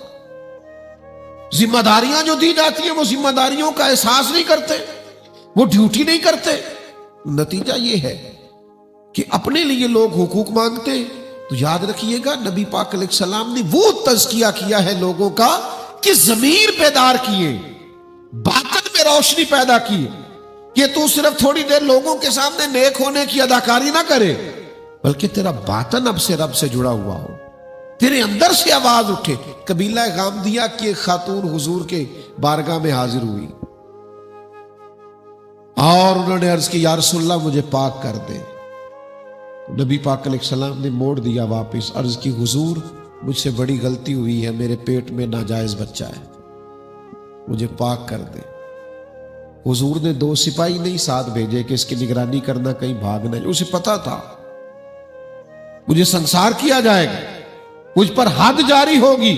ذمہ داریاں جو دی جاتی ہیں وہ ذمہ داریوں کا احساس نہیں کرتے، وہ ڈیوٹی نہیں کرتے۔ نتیجہ یہ ہے کہ اپنے لیے لوگ حقوق مانگتے ہیں، تو یاد رکھیے گا نبی پاک علیہ السلام نے وہ تزکیہ کیا ہے لوگوں کا کہ ضمیر بیدار کیے، باطن میں روشنی پیدا کی، کہ تو صرف تھوڑی دیر لوگوں کے سامنے نیک ہونے کی اداکاری نہ کرے، بلکہ تیرا باطن اب سے رب سے جڑا ہوا ہو، تیرے اندر سے آواز اٹھے۔ قبیلہ غامدیہ کی ایک خاتون حضور کے بارگاہ میں حاضر ہوئی اور انہوں نے عرض کی یا رسول اللہ مجھے پاک کر دے۔ نبی پاک علیہ السلام نے موڑ دیا واپس، عرض کی حضور مجھ سے بڑی غلطی ہوئی ہے، میرے پیٹ میں ناجائز بچہ ہے، مجھے پاک کر دے۔ حضور نے 2 سپاہی نہیں ساتھ بھیجے کہ اس کی نگرانی کرنا کہیں بھاگ نہ جائے، اسے پتا تھا مجھے سنسار کیا جائے گا، مجھ پر حد جاری ہوگی،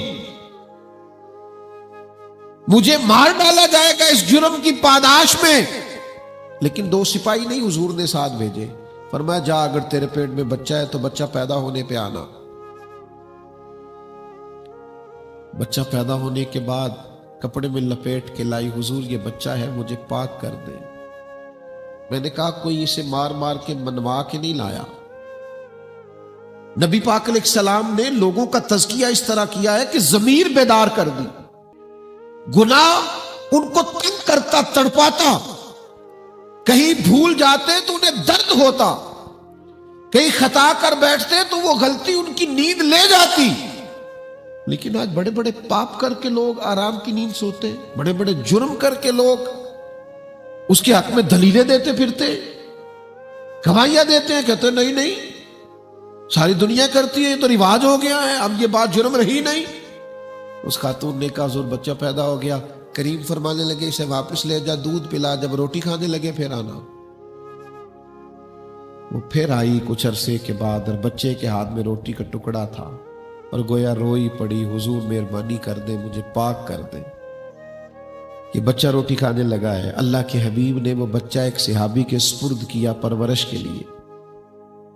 مجھے مار ڈالا جائے گا اس جرم کی پاداش میں، لیکن 2 سپاہی نہیں حضور نے ساتھ بھیجے، فرمایا جا اگر تیرے پیٹ میں بچہ ہے تو بچہ پیدا ہونے پہ آنا۔ بچہ پیدا ہونے کے بعد کپڑے میں لپیٹ کے لائی، حضور یہ بچہ ہے مجھے پاک کر دے۔ میں نے کہا کوئی اسے مار مار کے منوا کے نہیں لایا، نبی پاک علیہ السلام نے لوگوں کا تزکیہ اس طرح کیا ہے کہ ضمیر بیدار کر دی، گناہ ان کو تنگ کرتا، تڑپاتا، کہیں بھول جاتے تو انہیں درد ہوتا، کہیں خطا کر بیٹھتے تو وہ غلطی ان کی نیند لے جاتی، لیکن آج بڑے بڑے پاپ کر کے لوگ آرام کی نیند سوتے، بڑے بڑے جرم کر کے لوگ اس کے حق میں دلیلیں دیتے پھرتے، گواہیاں دیتے ہیں، کہتے ہیں نہیں نہیں ساری دنیا کرتی ہے، یہ تو رواج ہو گیا ہے، اب یہ بات جرم رہی نہیں۔ اس خاتون نے کہا حضور بچہ پیدا ہو گیا، کریم فرمانے لگے اسے واپس لے جا، دودھ پلا، جب روٹی کھانے لگے پھر آنا۔ وہ پھر آئی کچھ عرصے کے بعد اور بچے کے ہاتھ میں روٹی کا ٹکڑا تھا اور گویا روئی پڑی، حضور مہربانی کر دے مجھے پاک کر دے۔ کہ بچہ روٹی کھانے لگا ہے، اللہ کے حبیب نے وہ بچہ ایک صحابی کے سپرد کیا پرورش کے لیے،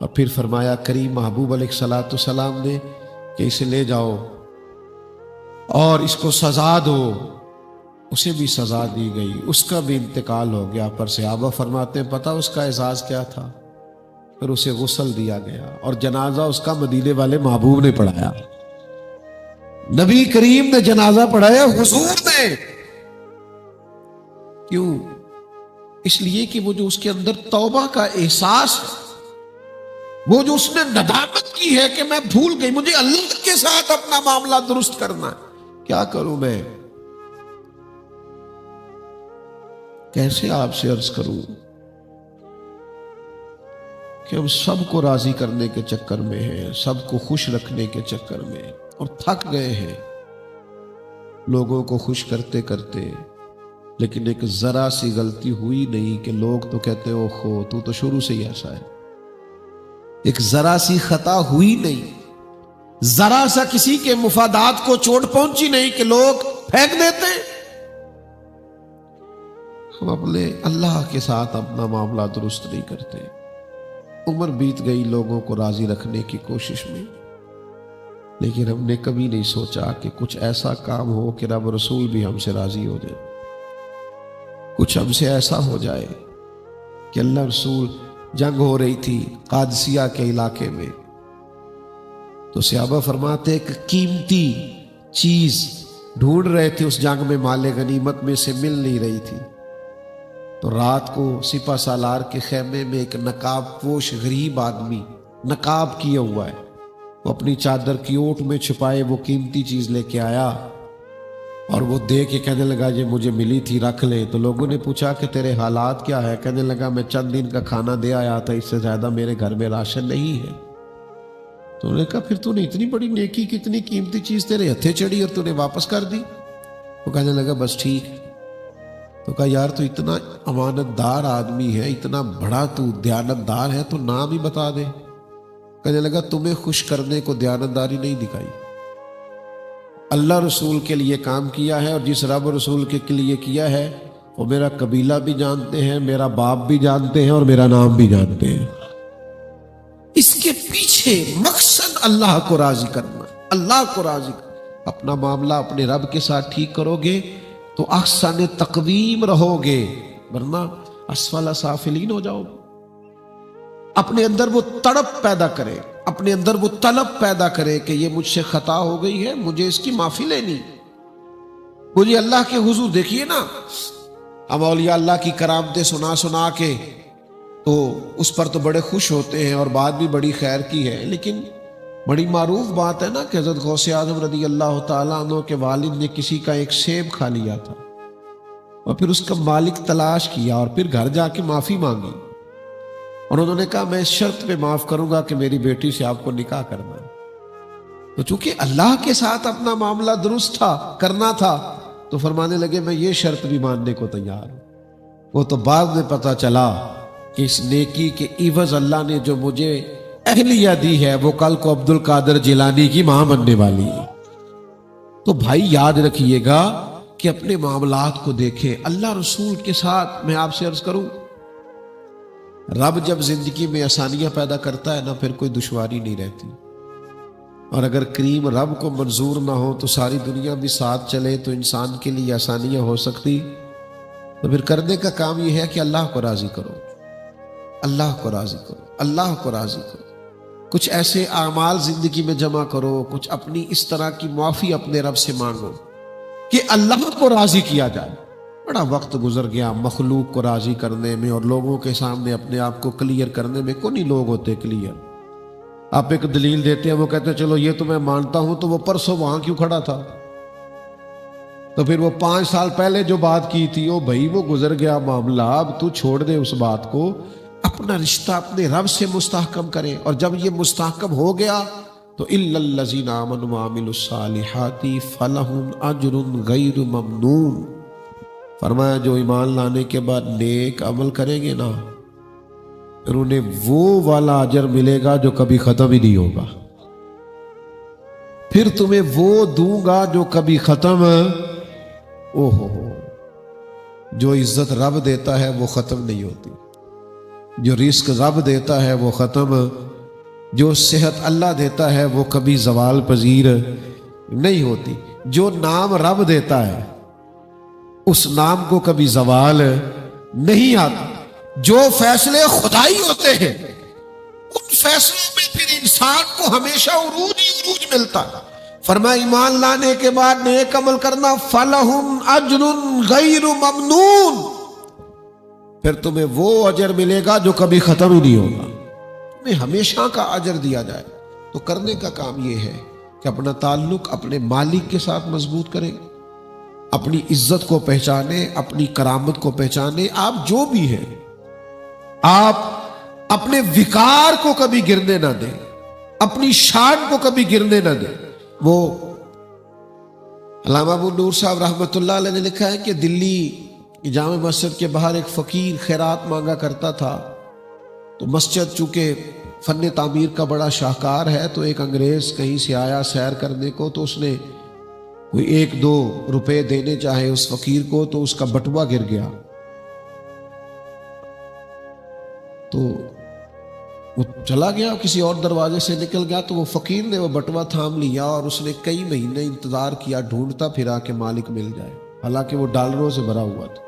اور پھر فرمایا کریم محبوب علیہ الصلوۃ والسلام نے کہ اسے لے جاؤ اور اس کو سزا دو۔ اسے بھی سزا دی گئی، اس کا بھی انتقال ہو گیا، پر صحابہ فرماتے ہیں پتہ اس کا اعزاز کیا تھا؟ پھر اسے غسل دیا گیا اور جنازہ اس کا مدینے والے محبوب نے پڑھایا، نبی کریم نے جنازہ پڑھایا حضور نے۔ کیوں؟ اس لیے کہ وہ جو اس کے اندر توبہ کا احساس ہے، وہ جو اس نے ندامت کی ہے کہ میں بھول گئی، مجھے اللہ کے ساتھ اپنا معاملہ درست کرنا ہے، کیا کروں میں؟ کیسے آپ سے عرض کروں کہ ہم سب کو راضی کرنے کے چکر میں ہیں، سب کو خوش رکھنے کے چکر میں، اور تھک گئے ہیں لوگوں کو خوش کرتے کرتے، لیکن ایک ذرا سی غلطی ہوئی نہیں کہ لوگ تو کہتے ہیں اوہو تو تو شروع سے ہی ایسا ہے۔ ایک ذرا سی خطا ہوئی نہیں، ذرا سا کسی کے مفادات کو چوٹ پہنچی نہیں کہ لوگ پھینک دیتے ہیں۔ ہم اپنے اللہ کے ساتھ اپنا معاملہ درست نہیں کرتے، عمر بیت گئی لوگوں کو راضی رکھنے کی کوشش میں، لیکن ہم نے کبھی نہیں سوچا کہ کچھ ایسا کام ہو کہ رب رسول بھی ہم سے راضی ہو جائے، کچھ ہم سے ایسا ہو جائے کہ اللہ رسول، جنگ ہو رہی تھی قادسیہ کے علاقے میں، تو صحابہ فرماتے ایک قیمتی چیز ڈھونڈ رہے تھے، اس جنگ میں مال غنیمت میں سے مل نہیں رہی تھی، تو رات کو سپہ سالار کے خیمے میں ایک نقاب پوش غریب آدمی نقاب کیا ہوا ہے، وہ اپنی چادر کی اوٹ میں چھپائے وہ قیمتی چیز لے کے آیا، اور وہ دے کے کہنے لگا یہ مجھے ملی تھی رکھ لے۔ تو لوگوں نے پوچھا کہ تیرے حالات کیا ہے؟ کہنے لگا میں چند دن کا کھانا دے آیا تھا، اس سے زیادہ میرے گھر میں راشن نہیں ہے۔ تو انہوں نے کہا پھر تو نے اتنی بڑی نیکی کی اتنی قیمتی چیز تیرے ہتھے چڑھی اور تو نے واپس کر دی؟ وہ کہنے لگا بس ٹھیک۔ تو کہا یار تو اتنا امانت دار آدمی ہے، اتنا بڑا تو دیانت دار ہے، تو نام ہی بتا دے۔ کہنے لگا تمہیں خوش کرنے کو دیانت داری نہیں دکھائی، اللہ رسول کے لیے کام کیا ہے، اور جس رب رسول کے لیے کیا ہے وہ میرا قبیلہ بھی جانتے ہیں، میرا باپ بھی جانتے ہیں، اور میرا نام بھی جانتے ہیں۔ اس کے پیچھے مقصد اللہ کو راضی کرنا، اللہ کو راضی کرنا۔ اپنا معاملہ اپنے رب کے ساتھ ٹھیک کرو گے تو احسن تقویم رہو گے، ورنہ اسفل سافلین ہو جاؤ گے۔ اپنے اندر وہ تڑپ پیدا کرے، اپنے اندر وہ طلب پیدا کرے کہ یہ مجھ سے خطا ہو گئی ہے، مجھے اس کی معافی لینی، مجھے اللہ کے حضور۔ دیکھیے نا ہم اولیاء اللہ کی کرامتیں سنا سنا کے تو اس پر تو بڑے خوش ہوتے ہیں اور بات بھی بڑی خیر کی ہے، لیکن بڑی معروف بات ہے نا کہ حضرت غوث اعظم رضی اللہ تعالیٰ عنہ کے والد نے کسی کا ایک سیب کھا لیا تھا، اور پھر اس کا مالک تلاش کیا اور پھر گھر جا کے معافی مانگی، اور انہوں نے کہا میں اس شرط پہ معاف کروں گا کہ میری بیٹی سے آپ کو نکاح کرنا ہے۔ تو چونکہ اللہ کے ساتھ اپنا معاملہ درست تھا، کرنا تھا، تو فرمانے لگے میں یہ شرط بھی ماننے کو تیار ہوں۔ وہ تو بعد میں پتا چلا کہ اس نیکی کے عوض اللہ نے جو مجھے اہلیہ دی ہے وہ کل کو عبد القادر جیلانی کی ماں بننے والی ہے۔ تو بھائی یاد رکھیے گا کہ اپنے معاملات کو دیکھیں اللہ رسول کے ساتھ۔ میں آپ سے عرض کروں، رب جب زندگی میں آسانیاں پیدا کرتا ہے نا پھر کوئی دشواری نہیں رہتی، اور اگر کریم رب کو منظور نہ ہو تو ساری دنیا بھی ساتھ چلے تو انسان کے لیے آسانیاں ہو سکتی، تو پھر کرنے کا کام یہ ہے کہ اللہ کو راضی کرو، اللہ کو راضی کرو، اللہ کو راضی کرو۔ کچھ ایسے اعمال زندگی میں جمع کرو، کچھ اپنی اس طرح کی معافی اپنے رب سے مانگو کہ اللہ کو راضی کیا جائے۔ بڑا وقت گزر گیا مخلوق کو راضی کرنے میں اور لوگوں کے سامنے اپنے آپ کو کلیئر کرنے میں، کوئی نہیں لوگ ہوتے کلیئر۔ آپ ایک دلیل دیتے ہیں، وہ کہتے ہیں چلو یہ تو میں مانتا ہوں، تو وہ پرسوں وہاں کیوں کھڑا تھا؟ تو پھر وہ 5 سال پہلے جو بات کی تھی وہ بھائی وہ گزر گیا معاملہ، اب تو چھوڑ دے اس بات کو، اپنا رشتہ اپنے رب سے مستحکم کرے، اور جب یہ مستحکم ہو گیا تو اِلَّا الَّذِينَ آمَنُوا وَعَمِلُوا الصَّالِحَاتِ فَلَهُمْ أَجْرٌ غَيْرُ مَمْنُونٍ۔ فرمایا جو ایمان لانے کے بعد نیک عمل کریں گے نا، پھر انہیں وہ والا اجر ملے گا جو کبھی ختم ہی نہیں ہوگا، پھر تمہیں وہ دوں گا جو کبھی ختم ہو۔ جو عزت رب دیتا ہے وہ ختم نہیں ہوتی، جو رزق رب دیتا ہے وہ ختم، جو صحت اللہ دیتا ہے وہ کبھی زوال پذیر نہیں ہوتی، جو نام رب دیتا ہے اس نام کو کبھی زوال نہیں آتا، جو فیصلے خدائی ہوتے ہیں ان فیصلوں میں پھر انسان کو ہمیشہ عروج ہی عروج ملتا ہے۔ فرمایا ایمان لانے کے بعد نیک عمل کرنا، فَلَهُمْ أَجْرٌ غَيْرُ مَمْنُونَ، پھر تمہیں وہ اجر ملے گا جو کبھی ختم ہی نہیں ہوگا، تمہیں ہمیشہ کا اجر دیا جائے۔ تو کرنے کا کام یہ ہے کہ اپنا تعلق اپنے مالک کے ساتھ مضبوط کریں، اپنی عزت کو پہچانے، اپنی کرامت کو پہچانے۔ آپ جو بھی ہیں آپ اپنے وقار کو کبھی گرنے نہ دیں، اپنی شان کو کبھی گرنے نہ دیں۔ وہ علامہ ابو نور صاحب رحمۃ اللہ علیہ نے لکھا ہے کہ دلی جامع مسجد کے باہر ایک فقیر خیرات مانگا کرتا تھا، تو مسجد چونکہ فن تعمیر کا بڑا شاہکار ہے، تو ایک انگریز کہیں سے آیا سیر کرنے کو، تو اس نے کوئی 1-2 روپے دینے چاہے اس فقیر کو، تو اس کا بٹوا گر گیا، تو وہ چلا گیا کسی اور دروازے سے نکل گیا، تو وہ فقیر نے وہ بٹوا تھام لیا اور اس نے کئی مہینے انتظار کیا، ڈھونڈتا پھرا کہ مالک مل جائے، حالانکہ وہ ڈالروں سے بھرا ہوا تھا۔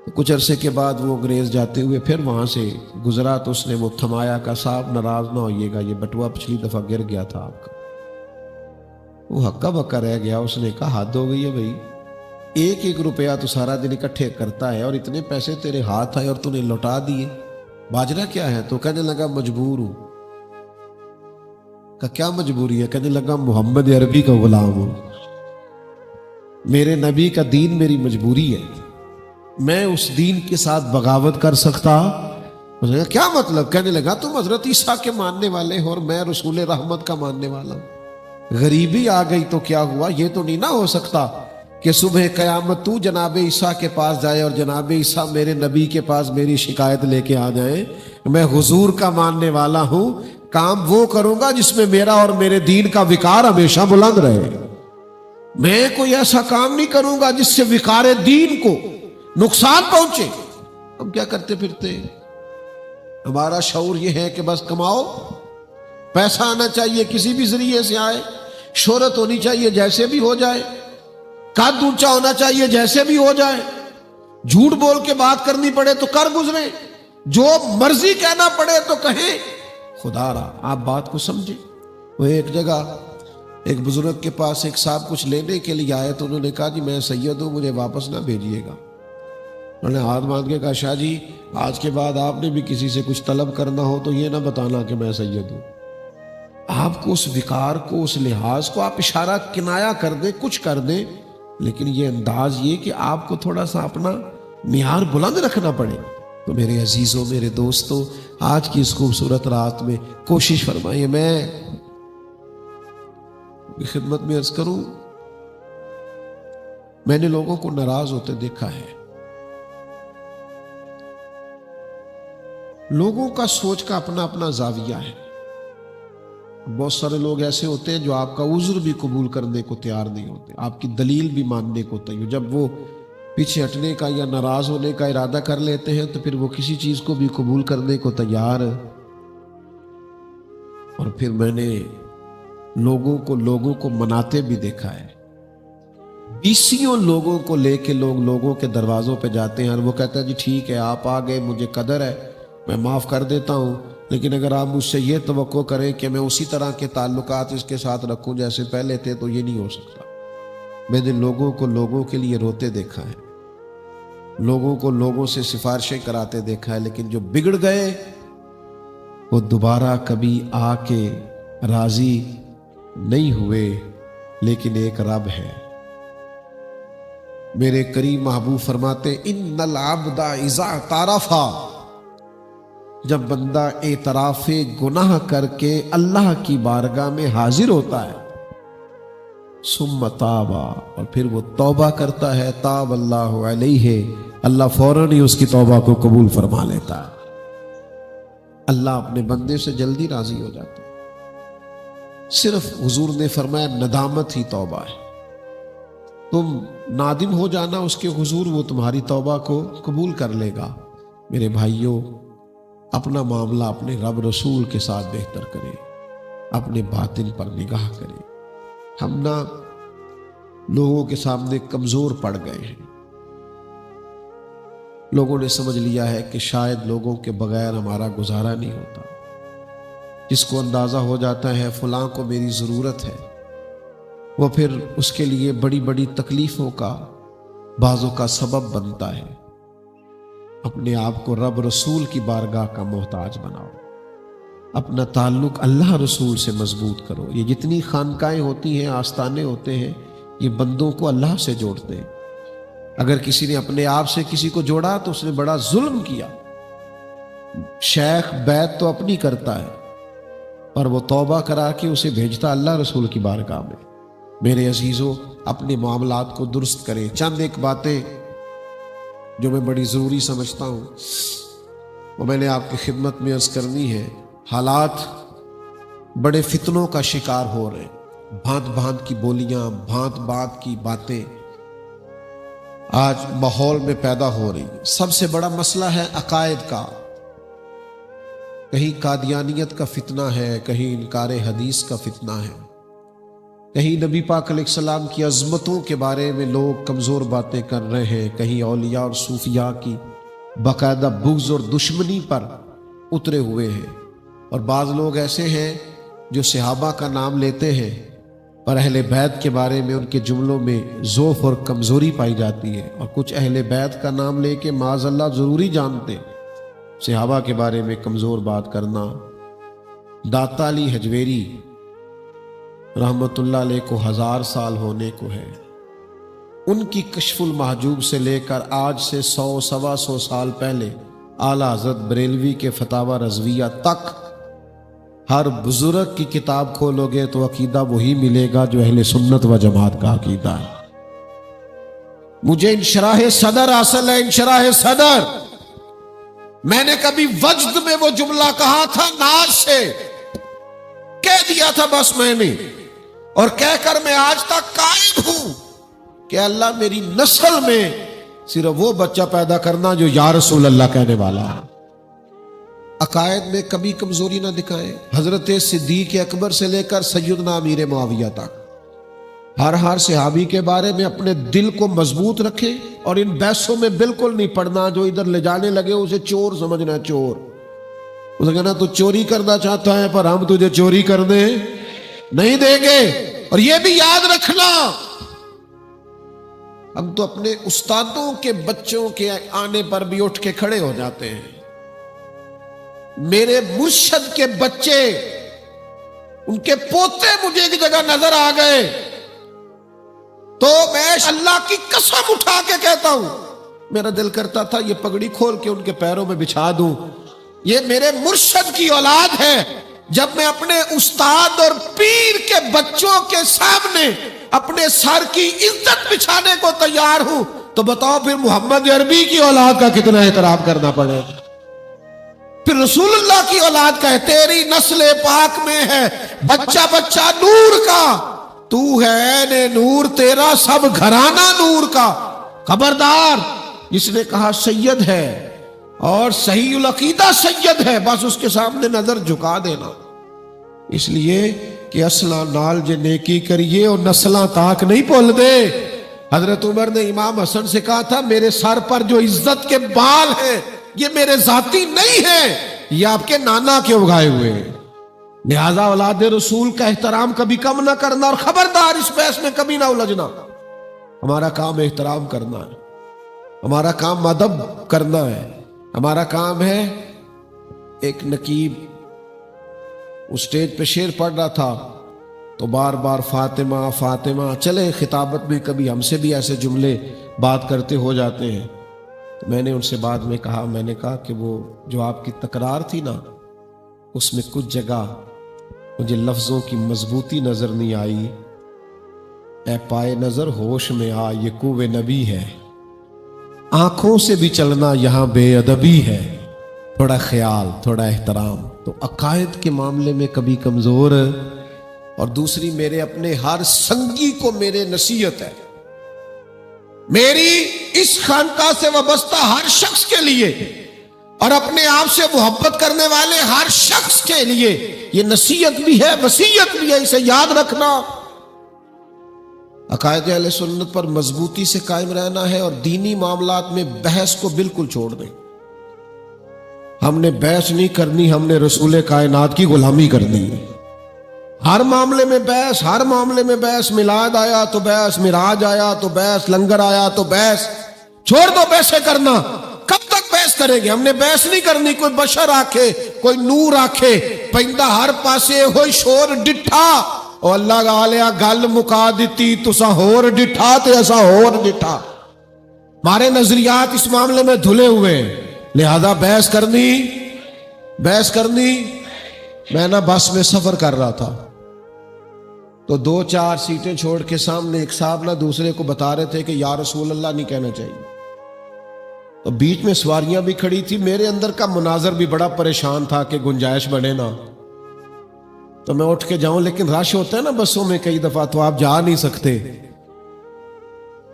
تو کچھ عرصے کے بعد وہ انگریز جاتے ہوئے پھر وہاں سے گزرا، تو اس نے وہ تھمایا، کہا صاحب ناراض نہ ہوئیے گا، یہ بٹوا پچھلی دفعہ گر گیا تھا آپ کا۔ وہ ہکا بکا رہ گیا، اس نے کہا حد ہو گئی ہے بھائی، 1-1 روپیہ تو سارا دن اکٹھے کرتا ہے اور اتنے پیسے تیرے ہاتھ آئے اور تو نے لوٹا دیے، باجرا کیا ہے؟ تو کہنے لگا مجبور ہوں۔ کہ کیا مجبوری ہے؟ کہنے لگا محمد عربی کا غلام ہوں، میرے نبی کا دین میری مجبوری ہے، میں اس دین کے ساتھ بغاوت کر سکتا؟ اس نے کہا کیا مطلب؟ کہنے لگا تم حضرت عیسیٰ کے ماننے والے ہو اور میں رسول رحمت کا ماننے والا ہوں، غریبی آ گئی تو کیا ہوا؟ یہ تو نہیں نہ ہو سکتا کہ صبح قیامت تو جناب عیسیٰ کے پاس جائے اور جناب عیسیٰ میرے نبی کے پاس میری شکایت لے کے آ جائیں۔ میں حضور کا ماننے والا ہوں، کام وہ کروں گا جس میں میرا اور میرے دین کا وقار ہمیشہ بلند رہے، میں کوئی ایسا کام نہیں کروں گا جس سے وقار دین کو نقصان پہنچے۔ ہم کیا کرتے پھرتے؟ ہمارا شعور یہ ہے کہ بس کماؤ، پیسہ آنا چاہیے کسی بھی ذریعے سے آئے، شہرت ہونی چاہیے جیسے بھی ہو جائے، قد اونچا ہونا چاہیے جیسے بھی ہو جائے، جھوٹ بول کے بات کرنی پڑے تو کر گزرے، جو مرضی کہنا پڑے تو کہیں۔ خدا را آپ بات کو سمجھے۔ وہ ایک جگہ ایک بزرگ کے پاس ایک صاحب کچھ لینے کے لیے آئے، تو انہوں نے کہا جی میں سید ہوں، مجھے واپس نہ بھیجیے گا۔ انہوں نے ہاتھ باندھ کے کہا شاہ جی آج کے بعد آپ نے بھی کسی سے کچھ طلب کرنا ہو تو یہ نہ بتانا کہ میں سید ہوں۔ آپ کو اس وقار کو، اس لحاظ کو آپ اشارہ کنایا کر دیں، کچھ کر دیں، لیکن یہ انداز یہ کہ آپ کو تھوڑا سا اپنا معیار بلند رکھنا پڑے۔ تو میرے عزیزوں، میرے دوستوں، آج کی اس خوبصورت رات میں کوشش فرمائیے، میں خدمت میں عرض کروں، میں نے لوگوں کو ناراض ہوتے دیکھا ہے، لوگوں کا سوچ کا اپنا اپنا زاویہ ہے۔ بہت سارے لوگ ایسے ہوتے ہیں جو آپ کا عذر بھی قبول کرنے کو تیار نہیں ہوتے، آپ کی دلیل بھی ماننے کو تیار، جب وہ پیچھے ہٹنے کا یا ناراض ہونے کا ارادہ کر لیتے ہیں تو پھر وہ کسی چیز کو بھی قبول کرنے کو تیار۔ اور پھر میں نے لوگوں کو مناتے بھی دیکھا ہے، 20 لوگوں کو لے کے لوگوں کے دروازوں پہ جاتے ہیں اور وہ کہتا ہے جی ٹھیک ہے آپ آ گئے، مجھے قدر ہے، میں معاف کر دیتا ہوں، لیکن اگر آپ مجھ سے یہ توقع کریں کہ میں اسی طرح کے تعلقات اس کے ساتھ رکھوں جیسے پہلے تھے تو یہ نہیں ہو سکتا۔ میں نے لوگوں کے لیے روتے دیکھا ہے، لوگوں کو لوگوں سے سفارشیں کراتے دیکھا ہے، لیکن جو بگڑ گئے وہ دوبارہ کبھی آ کے راضی نہیں ہوئے۔ لیکن ایک رب ہے، میرے کریم محبوب فرماتے ان العبد اذا اعترف، جب بندہ اعتراف گناہ کر کے اللہ کی بارگاہ میں حاضر ہوتا ہے، ثم تابا، اور پھر وہ توبہ کرتا ہے، تاب اللہ علیہ، اللہ فوراً ہی اس کی توبہ کو قبول فرما لیتا ہے۔ اللہ اپنے بندے سے جلدی راضی ہو جاتا ہے۔ صرف حضور نے فرمایا ندامت ہی توبہ ہے، تم نادم ہو جانا اس کے حضور، وہ تمہاری توبہ کو قبول کر لے گا۔ میرے بھائیوں، اپنا معاملہ اپنے رب رسول کے ساتھ بہتر کریں، اپنے باطن پر نگاہ کریں۔ ہم نہ لوگوں کے سامنے کمزور پڑ گئے ہیں، لوگوں نے سمجھ لیا ہے کہ شاید لوگوں کے بغیر ہمارا گزارا نہیں ہوتا۔ جس کو اندازہ ہو جاتا ہے فلاں کو میری ضرورت ہے، وہ پھر اس کے لیے بڑی بڑی تکلیفوں کا بعضوں کا سبب بنتا ہے۔ اپنے آپ کو رب رسول کی بارگاہ کا محتاج بناؤ، اپنا تعلق اللہ رسول سے مضبوط کرو۔ یہ جتنی خانقاہیں ہوتی ہیں، آستانے ہوتے ہیں، یہ بندوں کو اللہ سے جوڑتے ہیں۔ اگر کسی نے اپنے آپ سے کسی کو جوڑا تو اس نے بڑا ظلم کیا۔ شیخ بیعت تو اپنی کرتا ہے اور وہ توبہ کرا کے اسے بھیجتا اللہ رسول کی بارگاہ میں۔ میرے عزیزوں، اپنے معاملات کو درست کریں۔ چند ایک باتیں جو میں بڑی ضروری سمجھتا ہوں وہ میں نے آپ کی خدمت میں عرض کرنی ہے۔ حالات بڑے فتنوں کا شکار ہو رہے ہیں، بھانت بھانت کی بولیاں، بھانت بھانت کی باتیں آج ماحول میں پیدا ہو رہی ہیں۔ سب سے بڑا مسئلہ ہے عقائد کا۔ کہیں قادیانیت کا فتنہ ہے، کہیں انکار حدیث کا فتنہ ہے، کہیں نبی پاک علیہ السلام کی عظمتوں کے بارے میں لوگ کمزور باتیں کر رہے ہیں، کہیں اولیاء اور صوفیاء کی باقاعدہ بغض اور دشمنی پر اترے ہوئے ہیں، اور بعض لوگ ایسے ہیں جو صحابہ کا نام لیتے ہیں اور اہل بیت کے بارے میں ان کے جملوں میں ضعف اور کمزوری پائی جاتی ہے، اور کچھ اہل بیت کا نام لے کے معاذ اللہ ضروری جانتے صحابہ کے بارے میں کمزور بات کرنا۔ داتا علی حجویری رحمت اللہ علیہ کو 1000 سال ہونے کو ہے۔ ان کی کشف المحجوب سے لے کر آج سے 100 سوا 100 سال پہلے اعلیٰ حضرت بریلوی کے فتاوی رضویہ تک ہر بزرگ کی کتاب کھولو گے تو عقیدہ وہی ملے گا جو اہل سنت و جماعت کا عقیدہ ہے۔ مجھے انشراح صدر حاصل ہے، انشراح صدر۔ میں نے کبھی وجد میں وہ جملہ کہا تھا، ناز سے کہہ دیا تھا بس میں نے، اور کہہ کر میں آج تک قائم ہوں کہ اللہ میری نسل میں صرف وہ بچہ پیدا کرنا جو یا رسول اللہ کہنے والا ہے۔ عقائد میں کبھی کمزوری نہ دکھائیں۔ حضرت صدیق اکبر سے لے کر سیدنا امیر معاویہ تک ہر صحابی کے بارے میں اپنے دل کو مضبوط رکھیں، اور ان بحثوں میں بالکل نہیں پڑنا۔ جو ادھر لے جانے لگے اسے چور سمجھنا، چور اسے کہنا تو چوری کرنا چاہتا ہے پر ہم تجھے چوری کرنے نہیں دیں گے۔ اور یہ بھی یاد رکھنا، ہم تو اپنے استادوں کے بچوں کے آنے پر بھی اٹھ کے کھڑے ہو جاتے ہیں۔ میرے مرشد کے بچے، ان کے پوتے مجھے ایک جگہ نظر آ گئے تو میں اللہ کی قسم اٹھا کے کہتا ہوں، میرا دل کرتا تھا یہ پگڑی کھول کے ان کے پیروں میں بچھا دوں۔ یہ میرے مرشد کی اولاد ہے۔ جب میں اپنے استاد اور پیر کے بچوں کے سامنے اپنے سر کی عزت بچھانے کو تیار ہوں تو بتاؤ پھر محمد عربی کی اولاد کا کتنا احترام کرنا پڑے گا۔ پھر رسول اللہ کی اولاد کا ہے، تیری نسل پاک میں ہے بچہ بچہ نور کا، تو ہے عین نور، تیرا سب گھرانہ نور کا۔ خبردار، جس نے کہا سید ہے اور صحیح العقیدہ سید ہے، بس اس کے سامنے نظر جھکا دینا، اس لیے کہ اصلاں نال جے نیکی کریے اور نسلاں تاک نہیں بھول دے۔ حضرت عمر نے امام حسن سے کہا تھا میرے سر پر جو عزت کے بال ہیں یہ میرے ذاتی نہیں ہیں، یہ آپ کے نانا کے اگائے ہوئے ہیں۔ لہذا اولاد رسول کا احترام کبھی کم نہ کرنا، اور خبردار اس بحث میں کبھی نہ الجھنا۔ ہمارا کام احترام کرنا ہے، ہمارا کام ادب کرنا ہے، ہمارا کام ہے۔ ایک نقیب اسٹیج پہ شعر پڑھ رہا تھا تو بار بار فاطمہ فاطمہ، چلے خطابت میں کبھی ہم سے بھی ایسے جملے بات کرتے ہو جاتے ہیں۔ تو میں نے ان سے بعد میں کہا، میں نے کہا کہ وہ جو آپ کی تکرار تھی نا، اس میں کچھ جگہ مجھے لفظوں کی مضبوطی نظر نہیں آئی۔ اے پائے نظر ہوش میں آ، یہ کوہ نبی ہے، آنکھوں سے بھی چلنا یہاں بے ادبی ہے، تھوڑا خیال، تھوڑا احترام۔ تو عقائد کے معاملے میں کبھی کمزور، اور دوسری میرے اپنے ہر سنگی کو میرے نصیحت ہے، میری اس خانقاہ سے وابستہ ہر شخص کے لیے اور اپنے آپ سے محبت کرنے والے ہر شخص کے لیے یہ نصیحت بھی ہے، وصیت بھی ہے، اسے یاد رکھنا۔ عقائد اہل سنت پر مضبوطی سے قائم رہنا ہے اور دینی معاملات میں بحث کو بالکل چھوڑ دیں۔ ہم نے بحث نہیں کرنی، ہم نے رسول کائنات کی غلامی کرنی ہے۔ ہر معاملے میں بحث، ہر معاملے میں بحث، میلاد آیا تو بحث، معراج آیا تو بحث، لنگر آیا تو بحث۔ چھوڑ دو بحثیں کرنا، کب تک بحث کریں گے؟ ہم نے بحث نہیں کرنی۔ کوئی بشر آکھے، کوئی نور آکھے، پہندہ ہر پاسے ہوئی شور ڈٹھا، اور اللہ گالیا گل مکا دیتی تسا ہور ڈٹھا تے ایسا ہور ڈٹھا۔ ہمارے نظریات اس معاملے میں دھلے ہوئے، لہذا بحث کرنی۔ میں نا بس میں سفر کر رہا تھا تو 2-4 سیٹیں چھوڑ کے سامنے ایک صاحب نہ دوسرے کو بتا رہے تھے کہ یا رسول اللہ نہیں کہنا چاہیے، تو بیچ میں سواریاں بھی کھڑی تھی۔ میرے اندر کا مناظر بھی بڑا پریشان تھا کہ گنجائش بنے نا، تو میں اٹھ کے جاؤں، لیکن رش ہوتا ہے نا بسوں میں کئی دفعہ، تو آپ جا نہیں سکتے۔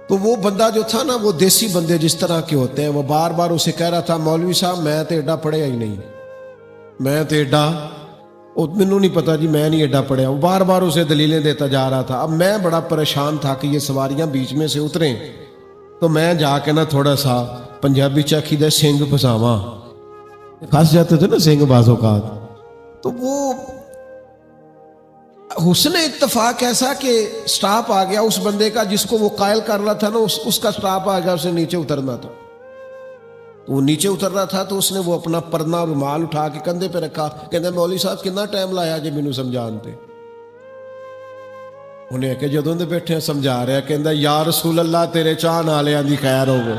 تو وہ بندہ جو تھا نا، وہ دیسی بندے جس طرح کے ہوتے ہیں، وہ بار بار اسے کہہ رہا تھا مولوی صاحب میں تو ایڈا پڑھیا ہی نہیں، میں تو ایڈا، مینوں نہیں پتا جی، میں نہیں ایڈا پڑھیا۔ وہ بار بار اسے دلیلیں دیتا جا رہا تھا۔ اب میں بڑا پریشان تھا کہ یہ سواریاں بیچ میں سے اتریں، تو میں جا کے نا تھوڑا سا پنجابی چاکی دے سنگ پھساواں، پھنس جاتے تھے نا سنگ بعض اوقات۔ تو وہ حسن اتفاق ایسا کہ سٹاپ آ گیا اس بندے کا جس کو وہ قائل کر رہا تھا نا، اس کا سٹاپ آ گیا، اسے نیچے اترنا تھا۔ تو وہ نیچے اتر رہا تھا تو اس نے وہ اپنا پردہ رومال اٹھا کے کندھے پہ رکھا، کہتے مولوی صاحب کتنا ٹائم لایا جی مینوں سمجھانتے؟ انہیں کہ جدوں دے بیٹھے سمجھا رہا، کہندا یا رسول اللہ تیرے چاہن والیاں دی خیر ہوگی۔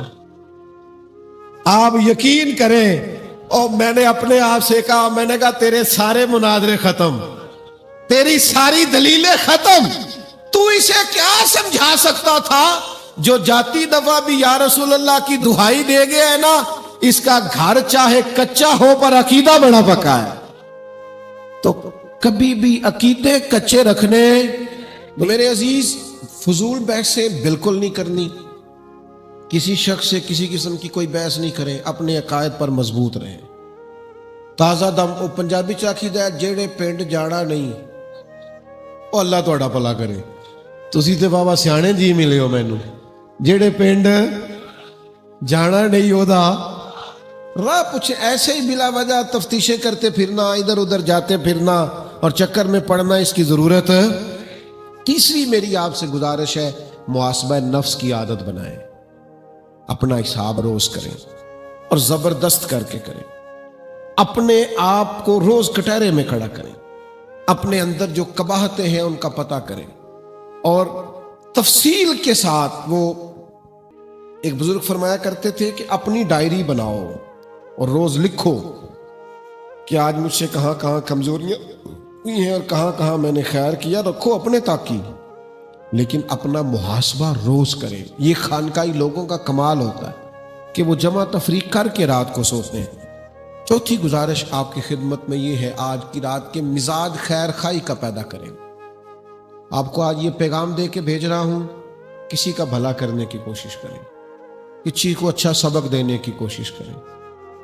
آپ یقین کریں، اور میں نے اپنے آپ سے کہا، میں نے کہا تیرے سارے مناظرے ختم، تیری ساری دلیلیں ختم، تو اسے کیا سمجھا سکتا تھا جو جاتی دفعہ بھی یا رسول اللہ کی دہائی دے گیا ہے نا، اس کا گھر چاہے کچا ہو پر عقیدہ بڑا پکا ہے۔ تو کبھی بھی عقیدے کچے رکھنے، تو میرے عزیز فضول بحثیں بالکل نہیں کرنی۔ کسی شخص سے کسی قسم کی کوئی بحث نہیں کریں، اپنے عقائد پر مضبوط رہیں۔ تازہ دم وہ پنجابی چاکی دا جیڑے پنڈ جانا نہیں، او اللہ تہاڈا بھلا کرے، تسی تے بابا سیانے جی ملے ہو مینوں، جیڑے پنڈ جانا نہیں ہودا راہ پوچھے، ایسے ہی بلا وجہ تفتیشیں کرتے پھرنا، ادھر ادھر جاتے پھرنا اور چکر میں پڑنا اس کی ضرورت ہے۔ تیسری میری آپ سے گزارش ہے، محاسبہ نفس کی عادت بنائیں، اپنا حساب روز کریں اور زبردست کر کے کریں، اپنے آپ کو روز کٹہرے میں کھڑا کریں، اپنے اندر جو قباحتیں ہیں ان کا پتہ کریں، اور تفصیل کے ساتھ۔ وہ ایک بزرگ فرمایا کرتے تھے کہ اپنی ڈائری بناؤ اور روز لکھو کہ آج مجھ سے کہاں کہاں کمزوریاں ہوئی ہیں اور کہاں کہاں میں نے خیر کیا، رکھو اپنے تاکی، لیکن اپنا محاسبہ روز کریں۔ یہ خانقاہی لوگوں کا کمال ہوتا ہے کہ وہ جمع تفریق کر کے رات کو سوتے ہیں۔ چوتھی گزارش آپ کی خدمت میں یہ ہے، آج کی رات کے مزاج خیر خائی کا پیدا کریں۔ آپ کو آج یہ پیغام دے کے بھیج رہا ہوں، کسی کا بھلا کرنے کی کوشش کریں، کسی کو اچھا سبق دینے کی کوشش کریں،